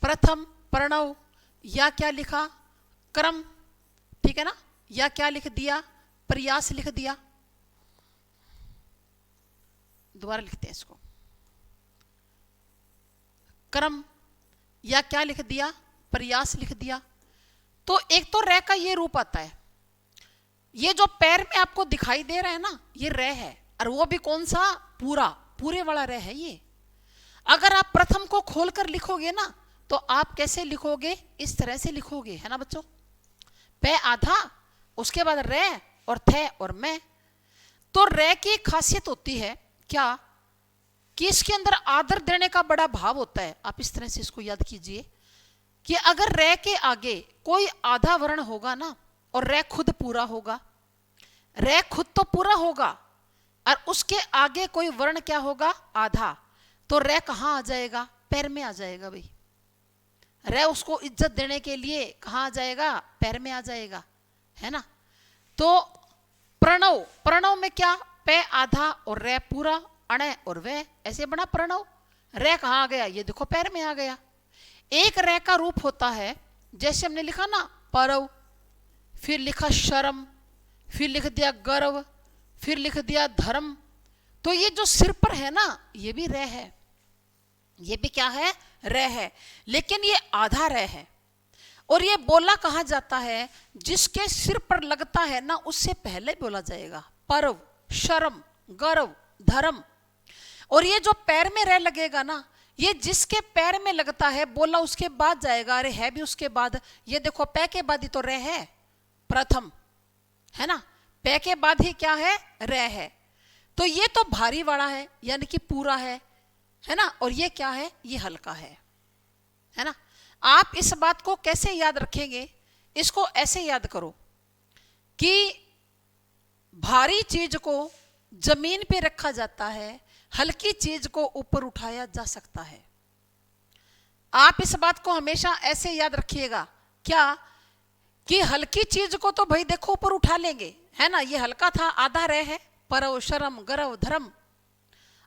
प्रथम प्रणव, या क्या लिखा क्रम। ठीक है ना, या क्या लिख दिया, प्रयास लिख दिया। दोबारा लिखते हैं इसको, क्रम, या क्या लिख दिया, प्रयास लिख दिया। तो एक तो रे का ये रूप आता है, ये जो पैर में आपको दिखाई दे रहा है ना, ये रे है, और वो भी कौन सा, पूरा, पूरे वाला रे है ये। अगर आप प्रथम को खोलकर लिखोगे ना, तो आप कैसे लिखोगे, इस तरह से लिखोगे, है ना बच्चों। पे आधा, उसके बाद रे और थे और मैं। तो रे की एक खासियत होती है क्या, कि इसके अंदर आदर देने का बड़ा भाव होता है। आप इस तरह से इसको याद कीजिए कि अगर रे के आगे कोई आधा वर्ण होगा ना, और रे खुद पूरा होगा, रे खुद तो पूरा होगा, और उसके आगे कोई वर्ण क्या होगा, आधा, तो रे कहां आ जाएगा, पैर में आ जाएगा भाई। रे उसको इज्जत देने के लिए कहां आ जाएगा, पैर में आ जाएगा, है ना। तो प्रणव, प्रणव में क्या, पे आधा और रे पूरा, अणे और वे, ऐसे बना प्रणव। रे कहां आ गया, ये देखो पैर में आ गया। एक रे का रूप होता है, जैसे हमने लिखा ना परव, फिर लिखा शर्म, फिर लिख दिया गर्व, फिर लिख दिया धर्म। तो ये जो सिर पर है ना, ये भी रे है, ये भी क्या है, रे है, लेकिन ये आधा रे है। और ये बोला कहा जाता है, जिसके सिर पर लगता है ना, उससे पहले बोला जाएगा, परव, शर्म, गर्व, धर्म। और ये जो पैर में रे लगेगा ना, ये जिसके पैर में लगता है, बोला उसके बाद जाएगा, अरे है भी उसके बाद। ये देखो पै के बाद ही तो रे है, प्रथम, है ना, पै के बाद ही क्या है, रे है। तो ये तो भारी वाला है, यानी कि पूरा है ना, और ये क्या है, ये हल्का है ना। आप इस बात को कैसे याद रखेंगे, इसको ऐसे याद करो कि भारी चीज को जमीन पे रखा जाता है, हल्की चीज को ऊपर उठाया जा सकता है। आप इस बात को हमेशा ऐसे याद रखिएगा, क्या, कि हल्की चीज को तो भाई देखो ऊपर उठा लेंगे, है ना, ये हल्का था, आधा रह है, परव, शर्म, गर्व, धर्म,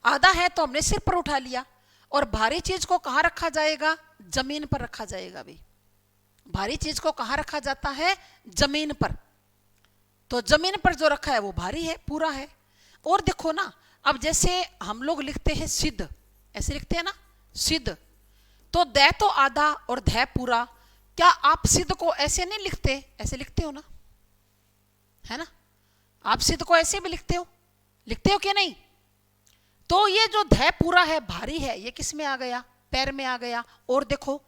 आधा है तो हमने सिर पर उठा लिया। और भारी चीज को कहां रखा जाएगा, जमीन पर रखा जाएगा भाई। भारी चीज को कहां रखा जाता है, जमीन पर। तो जमीन पर जो रखा है वो भारी है, पूरा है। और देखो ना, अब जैसे हम लोग लिखते हैं सिद्ध, ऐसे लिखते हैं ना, सिद्ध, तो दै तो आधा और धै पूरा। क्या आप सिद्ध को ऐसे नहीं लिखते, ऐसे लिखते हो ना, है ना, आप सिद्ध को ऐसे भी लिखते हो कि नहीं। तो ये जो धै पूरा है, भारी है, ये किस में आ गया, पैर में आ गया। और देखो,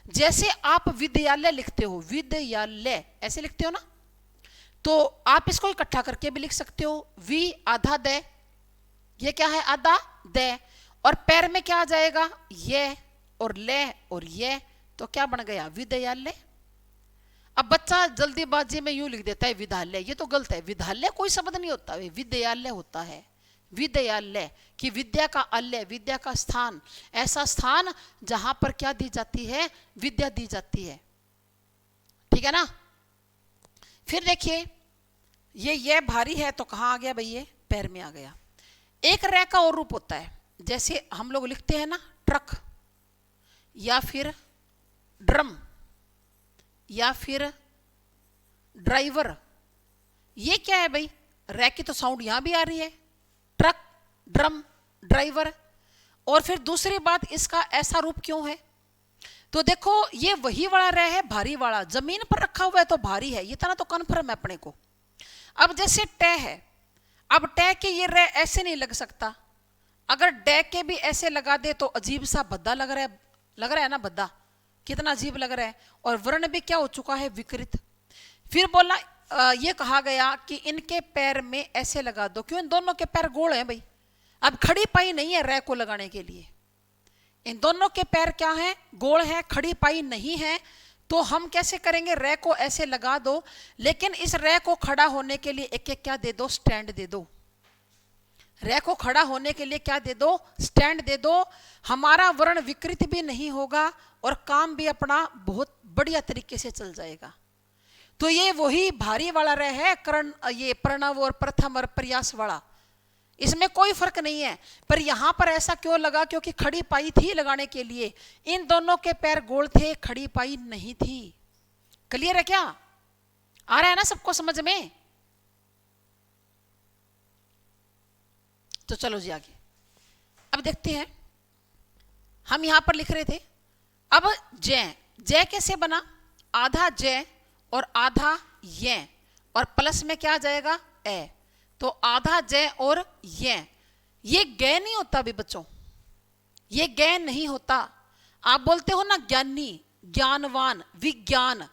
जैसे आप विद्यालय लिखते हो, विद्यालय ऐसे लिखते हो ना, तो आप इसको इकट्ठा करके भी लिख सकते हो, वी आधा दे, ये क्या है, आधा दे, और पैर में क्या आ जाएगा, ये और ले और ये, तो क्या बन गया, विद्यालय। अब बच्चा जल्दीबाजी में यूं लिख देता है विद्यालय, ये तो गलत है। विद्यालय कोई शब्द नहीं होता, विद्यालय होता है। विद्यालय कि विद्या का अल्य, विद्या का स्थान, ऐसा स्थान जहां पर क्या दी जाती है, विद्या दी जाती है, ठीक है ना। फिर देखिए, ये भारी है तो कहां आ गया भाई, ये पैर में आ गया। एक रे का और रूप होता है, जैसे हम लोग लिखते हैं ना ट्रक, या फिर ड्रम, या फिर ड्राइवर। ये क्या है भाई, रे की तो साउंड यहां भी आ रही है, ट्रक, ड्रम, ड्राइवर। और फिर दूसरी बात, इसका ऐसा रूप क्यों है, तो देखो ये वही वाला रे है, भारी वाला, जमीन पर रखा हुआ है तो भारी है, ये तना तो कन्फर्म है अपने को। अब जैसे टे है, अब टे के ये रे ऐसे नहीं लग सकता, अगर डे के भी ऐसे लगा दे तो अजीब सा भद्दा लग रहा है ना, भद्दा कितना अजीब लग रहा है। और वर्ण भी क्या हो चुका है, विकृत। फिर बोला ये कहा गया कि इनके पैर में ऐसे लगा दो, क्यों, इन दोनों के पैर गोल हैं भाई, अब खड़ी पाई नहीं है रे को लगाने के लिए, इन दोनों के पैर क्या है, गोल है, खड़ी पाई नहीं है। तो हम कैसे करेंगे, रे को ऐसे लगा दो, लेकिन इस रे को खड़ा होने के लिए एक एक क्या दे दो, स्टैंड दे दो। रे को खड़ा होने के लिए क्या दे दो, स्टैंड दे दो। हमारा वर्ण विकृत भी नहीं होगा और काम भी अपना बहुत बढ़िया तरीके से चल जाएगा। तो ये वही भारी वाला रे है, करण, ये प्रणव और प्रथम और प्रयास वाला, इसमें कोई फर्क नहीं है। पर यहां पर ऐसा क्यों लगा, क्योंकि खड़ी पाई थी लगाने के लिए, इन दोनों के पैर गोल थे, खड़ी पाई नहीं थी। क्लियर है क्या, आ रहा है ना सबको समझ में। तो चलो जी आगे, अब देखते हैं। हम यहां पर लिख रहे थे, अब जय, जय कैसे बना? आधा जय और आधा ये, और प्लस में क्या आ जाएगा? ए। तो आधा जय और ये गे नहीं होता भी बच्चों, ये गे नहीं होता। आप बोलते हो ना ज्ञानी, ज्ञानवान, विज्ञान।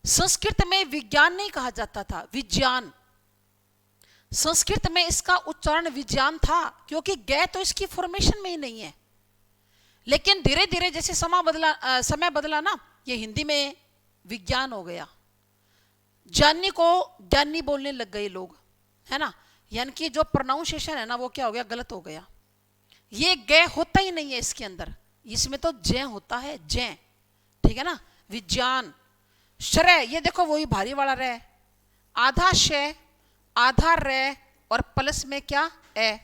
संस्कृत में विज्ञान नहीं कहा जाता था, विज्ञान। संस्कृत में इसका उच्चारण विज्ञान था, क्योंकि गे तो इसकी फॉर्मेशन में ही नहीं है। लेकिन धीरे धीरे जैसे समय बदला ना, ये हिंदी में विज्ञान हो गया। ज्ञानी को ज्ञानी बोलने लग गए लोग, है ना। यानी कि जो प्रोनाउंसिएशन है ना, वो क्या हो गया? गलत हो गया। ये गे होता ही नहीं है इसके अंदर, इसमें तो जय होता है, जय। ठीक है ना। विज्ञान। श्रय, ये देखो वही भारी वाला रे, आधा शय आधा रे और प्लस में क्या? ए।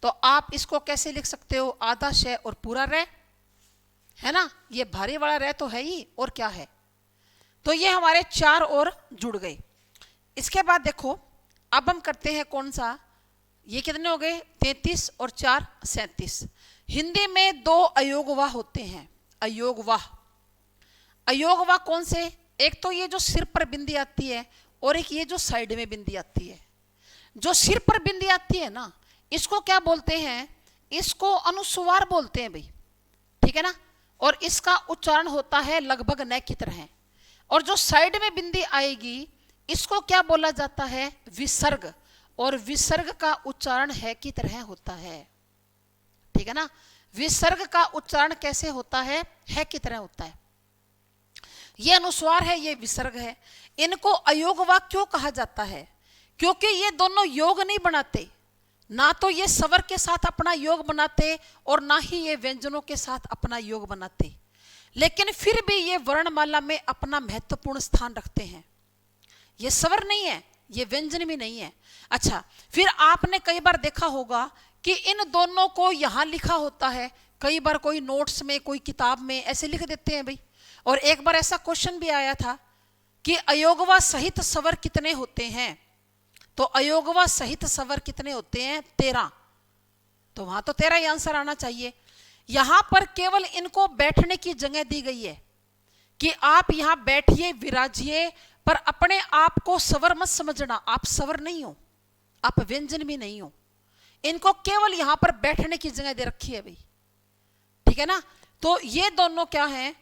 तो आप इसको कैसे लिख सकते हो? आधा शय और पूरा रे, है ना। ये भारी वाला रे तो है ही, और क्या है? तो ये हमारे 4 और जुड़ गए। इसके बाद देखो, अब हम करते हैं कौन सा? ये कितने हो गए? 33 और 4 37। हिंदी में 2 अयोगवाह होते हैं, अयोगवाह। अयोगवाह कौन से? एक तो ये जो सिर पर बिंदी आती है, और एक ये जो साइड में बिंदी आती है। जो सिर पर बिंदी आती है ना, इसको क्या बोलते हैं? इसको अनुस्वार बोलते हैं भाई, ठीक है ना। और इसका उच्चारण होता है लगभग न की तरह। और जो साइड में बिंदी आएगी, इसको क्या बोला जाता है? विसर्ग। और विसर्ग का उच्चारण है की तरह होता है, ठीक है ना। विसर्ग का उच्चारण कैसे होता है? की तरह होता है। ये अनुस्वार है, ये विसर्ग है। इनको अयोगवाह क्यों कहा जाता है? क्योंकि ये दोनों योग नहीं बनाते, ना तो ये स्वर के साथ अपना योग बनाते और ना ही ये व्यंजनों के साथ अपना योग बनाते, लेकिन फिर भी ये वर्णमाला में अपना महत्वपूर्ण स्थान रखते हैं। ये स्वर नहीं है, ये व्यंजन भी नहीं है। अच्छा, फिर आपने कई बार देखा होगा कि इन दोनों को यहां लिखा होता है, कई बार कोई नोट्स में, कोई किताब में ऐसे लिख देते हैं भाई। और एक बार ऐसा क्वेश्चन भी आया था कि अयोगवा सहित स्वर कितने होते हैं? तो अयोगवा सहित स्वर कितने होते हैं? 13। तो वहां तो 13 ही आंसर आना चाहिए। यहां पर केवल इनको बैठने की जगह दी गई है कि आप यहां बैठिए, विराजिए, पर अपने आप को स्वर मत समझना। आप स्वर नहीं हो, आप व्यंजन भी नहीं हो। इनको केवल यहां पर बैठने की जगह दे रखी है भाई, ठीक है ना। तो ये दोनों क्या हैं?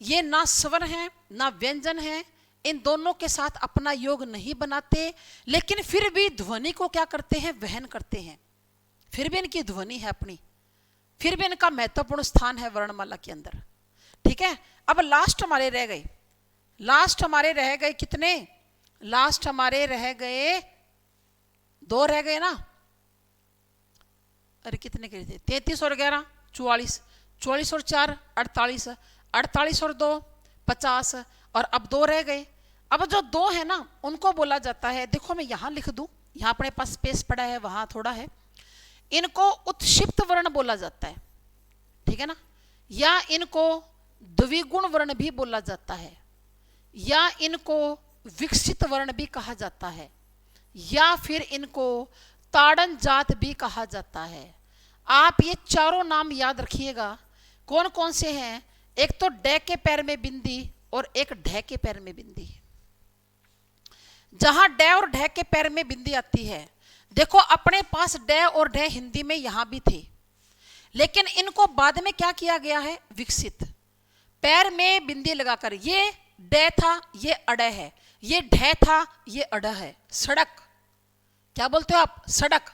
ये ना स्वर हैं ना व्यंजन हैं। इन दोनों के साथ अपना योग नहीं बनाते, लेकिन फिर भी ध्वनि को क्या करते हैं? वहन करते हैं। फिर भी इनकी ध्वनि है अपनी, फिर भी इनका महत्वपूर्ण स्थान है वर्णमाला के अंदर, ठीक है। अब लास्ट हमारे रह गए, लास्ट हमारे रह गए कितने? लास्ट हमारे रह गए 2 रह गए ना। अरे कितने करे थे? 33 और 11 44, 44 और 4 48, 48 और 2 50, और अब 2 रह गए। अब जो 2 है ना, उनको बोला जाता है, देखो मैं यहां लिख दूं, यहां अपने पास स्पेस पड़ा है, वहां थोड़ा है। इनको उत्क्षिप्त वर्ण बोला जाता है, ठीक है ना। या इनको द्विगुण वर्ण भी बोला जाता है, या इनको विकसित वर्ण भी कहा जाता है, या फिर इनको ताड़न जात भी कहा जाता है। आप ये चारों नाम याद रखिएगा। कौन कौन से हैं? एक तो डे के पैर में बिंदी और एक ढे के पैर में बिंदी। जहां डे और ढे के पैर में बिंदी आती है, देखो अपने पास डे और ढे हिंदी में यहां भी थे, लेकिन इनको बाद में क्या किया गया है? विकसित। पैर में बिंदी लगाकर, ये डे था, ये अड़ है, ये ढे था, ये अड़ है। सड़क, क्या बोलते हो आप? सड़क।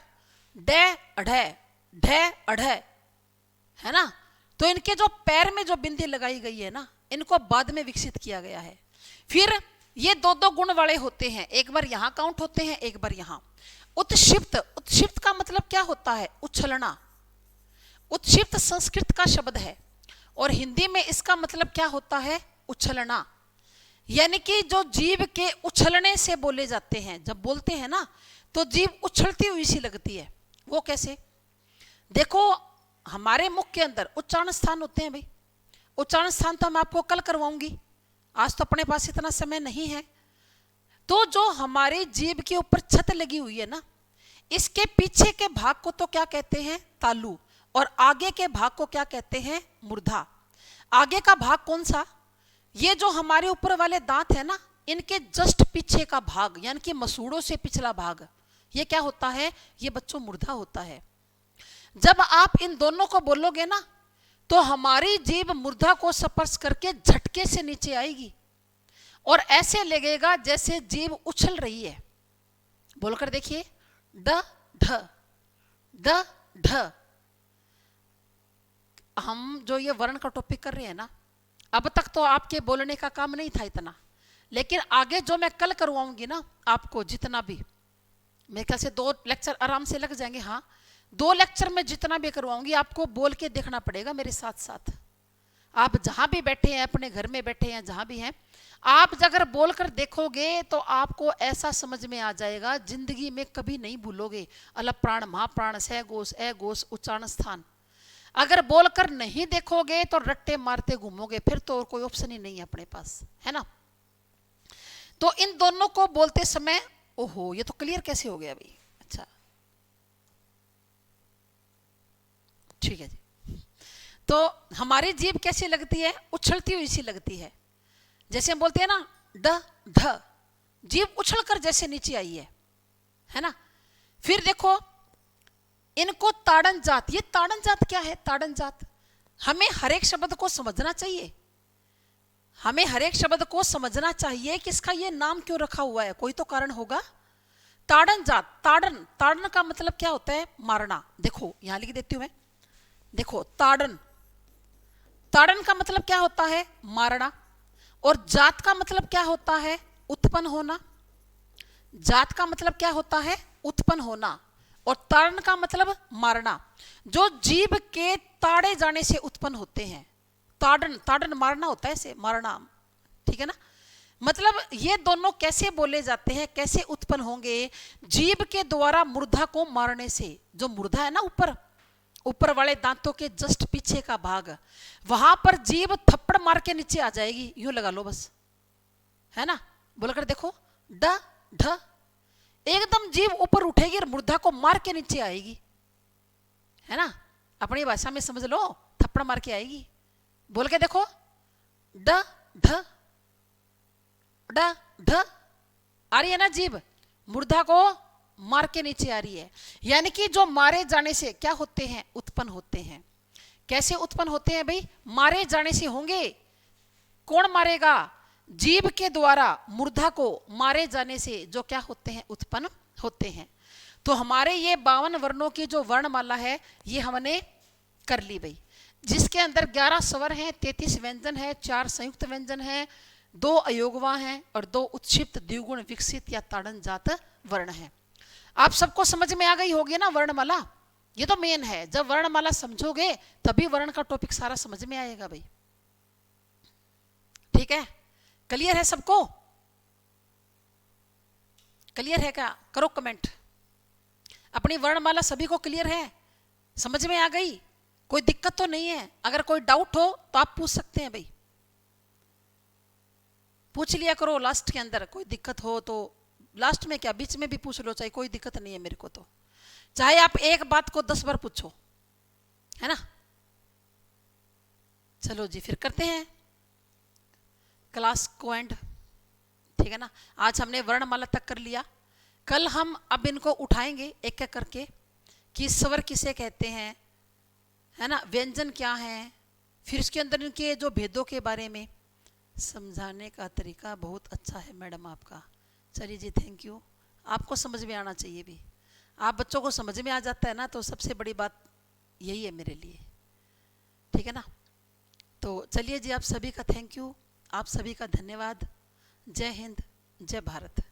डे अढ़े, ढे अढ़े, है ना। तो इनके जो पैर में जो बिंदी लगाई गई है ना, इनको बाद में विकसित किया गया है। फिर ये 2-2 गुण वाले होते हैं, एक बार यहां काउंट होते हैं, एक बार यहां। उत्क्षिप्त, उत्क्षिप्त का मतलब क्या होता है? उछलना। उत्क्षिप्त संस्कृत का शब्द है और हिंदी में इसका मतलब क्या होता है? उछलना। यानी कि जो जीभ के उछलने से बोले जाते हैं, जब बोलते हैं ना तो जीभ उछलती हुई सी लगती है। वो कैसे? देखो हमारे मुख के अंदर उच्चारण स्थान होते हैं भाई। उच्चारण स्थान तो मैं आपको कल करवाऊंगी, आज तो अपने पास इतना समय नहीं है। तो जो हमारी जीभ के ऊपर छत लगी हुई है ना, इसके पीछे के भाग को तो क्या कहते हैं? तालु। और आगे के भाग को क्या कहते हैं? मूर्धा। आगे का भाग कौन सा? ये जो हमारे ऊपर वाले दांत है ना, इनके जस्ट पीछे का भाग यानी कि मसूड़ों से पिछला भाग, ये क्या होता है, ये बच्चों मुर्दा होता है। जब आप इन दोनों को बोलोगे ना तो हमारी जीभ मुर्दा को स्पर्श करके झटके से नीचे आएगी और ऐसे लगेगा जैसे जीभ उछल रही है। बोलकर देखिए, ड ढ ड ढ। हम जो ये वर्ण का टॉपिक कर रहे हैं ना, अब तक तो आपके बोलने का काम नहीं था इतना, लेकिन आगे जो मैं कल करवाऊंगी ना आपको, जितना भी, मेरे ख्याल से 2 लेक्चर आराम से लग जाएंगे। हाँ, 2 लेक्चर में जितना भी करवाऊंगी आपको बोल के देखना पड़ेगा मेरे साथ साथ। आप जहां भी बैठे हैं, अपने घर में बैठे हैं, जहां भी हैं, आप अगर बोलकर देखोगे तो आपको ऐसा समझ में आ जाएगा, जिंदगी में कभी नहीं भूलोगे। अलप प्राण महाप्राण सह गोस ए गोस उच्चारण स्थान। अगर बोलकर नहीं देखोगे तो रट्टे मारते घूमोगे, फिर तो और कोई ऑप्शन ही नहीं है अपने पास, है ना। तो इन दोनों को बोलते समय, ओहो ये तो क्लियर कैसे हो गया भाई, अच्छा ठीक है जी। तो हमारी जीभ कैसी लगती है, उछलती हुई सी लगती है। जैसे हम बोलते हैं ना ड ढ, जीभ उछलकर जैसे नीचे आई है ना। फिर देखो इनको ताड़न जात, ये ताड़न जात क्या है, ताड़न जात, हमें हर एक शब्द को समझना चाहिए, हमें हर एक शब्द को समझना चाहिए कि इसका ये नाम क्यों रखा हुआ है, कोई तो कारण होगा। ताड़न जात, ताड़न, ताड़न का मतलब क्या होता है, मारना। देखो यहां लिख देती हूं मैं, देखो ताड़न, ताड़न का मतलब क्या होता है, मारना। और जात का मतलब क्या होता है, उत्पन्न होना। जात का मतलब क्या होता है, उत्पन्न होना। और ताड़न का मतलब मारना, जो जीभ के ताड़े जाने से उत्पन्न होते हैं। ताड़न, ताड़न मारना होता है, से मारना, ठीक है ना। मतलब ये दोनों कैसे बोले जाते हैं, कैसे उत्पन्न होंगे, जीभ के द्वारा मुर्दा को मारने से। जो मुर्दा है ना ऊपर, ऊपर वाले दांतों के जस्ट पीछे का भाग, वहां पर जीभ थप्पड़ मार के नीचे आ जाएगी, यूं लगा लो बस, है ना। बोलकर देखो, ड ढ, एकदम जीभ ऊपर उठेगी और मुर्दा को मार के नीचे आएगी, है ना। अपनी भाषा में समझ लो, थप्पड़ मार के आएगी। बोल के देखो, ड ढ ड ढ, आ रही है ना जीभ, मुर्दा को मार के नीचे आ रही है। यानी कि जो मारे जाने से क्या होते हैं, उत्पन्न होते हैं। कैसे उत्पन्न होते हैं भाई, मारे जाने से होंगे। कौन मारेगा, जीभ के द्वारा मुर्दा को मारे जाने से जो क्या होते हैं, उत्पन्न होते हैं। तो हमारे ये 52 वर्णों की जो वर्णमाला है ये हमने कर ली भाई, जिसके अंदर 11 स्वर हैं, 33 व्यंजन है, 4 संयुक्त व्यंजन है, 2 अयोगवा हैं और 2 उत्क्षिप्त द्विगुण विकसित या ताड़न जात वर्ण है। आप सबको समझ में आ गई होगी ना वर्णमाला, ये तो मेन है। जब वर्णमाला समझोगे तभी वर्ण का टॉपिक सारा समझ में आएगा भाई, ठीक है। क्लियर है सबको, क्लियर है क्या, करो कमेंट। अपनी वर्णमाला सभी को क्लियर है, समझ में आ गई, कोई दिक्कत तो नहीं है। अगर कोई डाउट हो तो आप पूछ सकते हैं भाई, पूछ लिया करो लास्ट के अंदर। कोई दिक्कत हो तो लास्ट में क्या, बीच में भी पूछ लो, चाहे कोई दिक्कत नहीं है मेरे को तो। चाहे आप एक बात को 10 बार पूछो, है ना। चलो जी, फिर करते हैं क्लास को एंड, ठीक है ना। आज हमने वर्णमाला तक कर लिया। कल हम अब इनको उठाएंगे एक एक करके कि स्वर किसे कहते हैं, है ना, व्यंजन क्या है, फिर इसके अंदर इनके जो भेदों के बारे में समझाने का तरीका बहुत अच्छा है मैडम आपका। चलिए जी, थैंक यू। आपको समझ में आना चाहिए भी, आप बच्चों को समझ में आ जाता है ना, तो सबसे बड़ी बात यही है मेरे लिए, ठीक है ना। तो चलिए जी, आप सभी का थैंक यू, आप सभी का धन्यवाद। जय हिंद, जय भारत।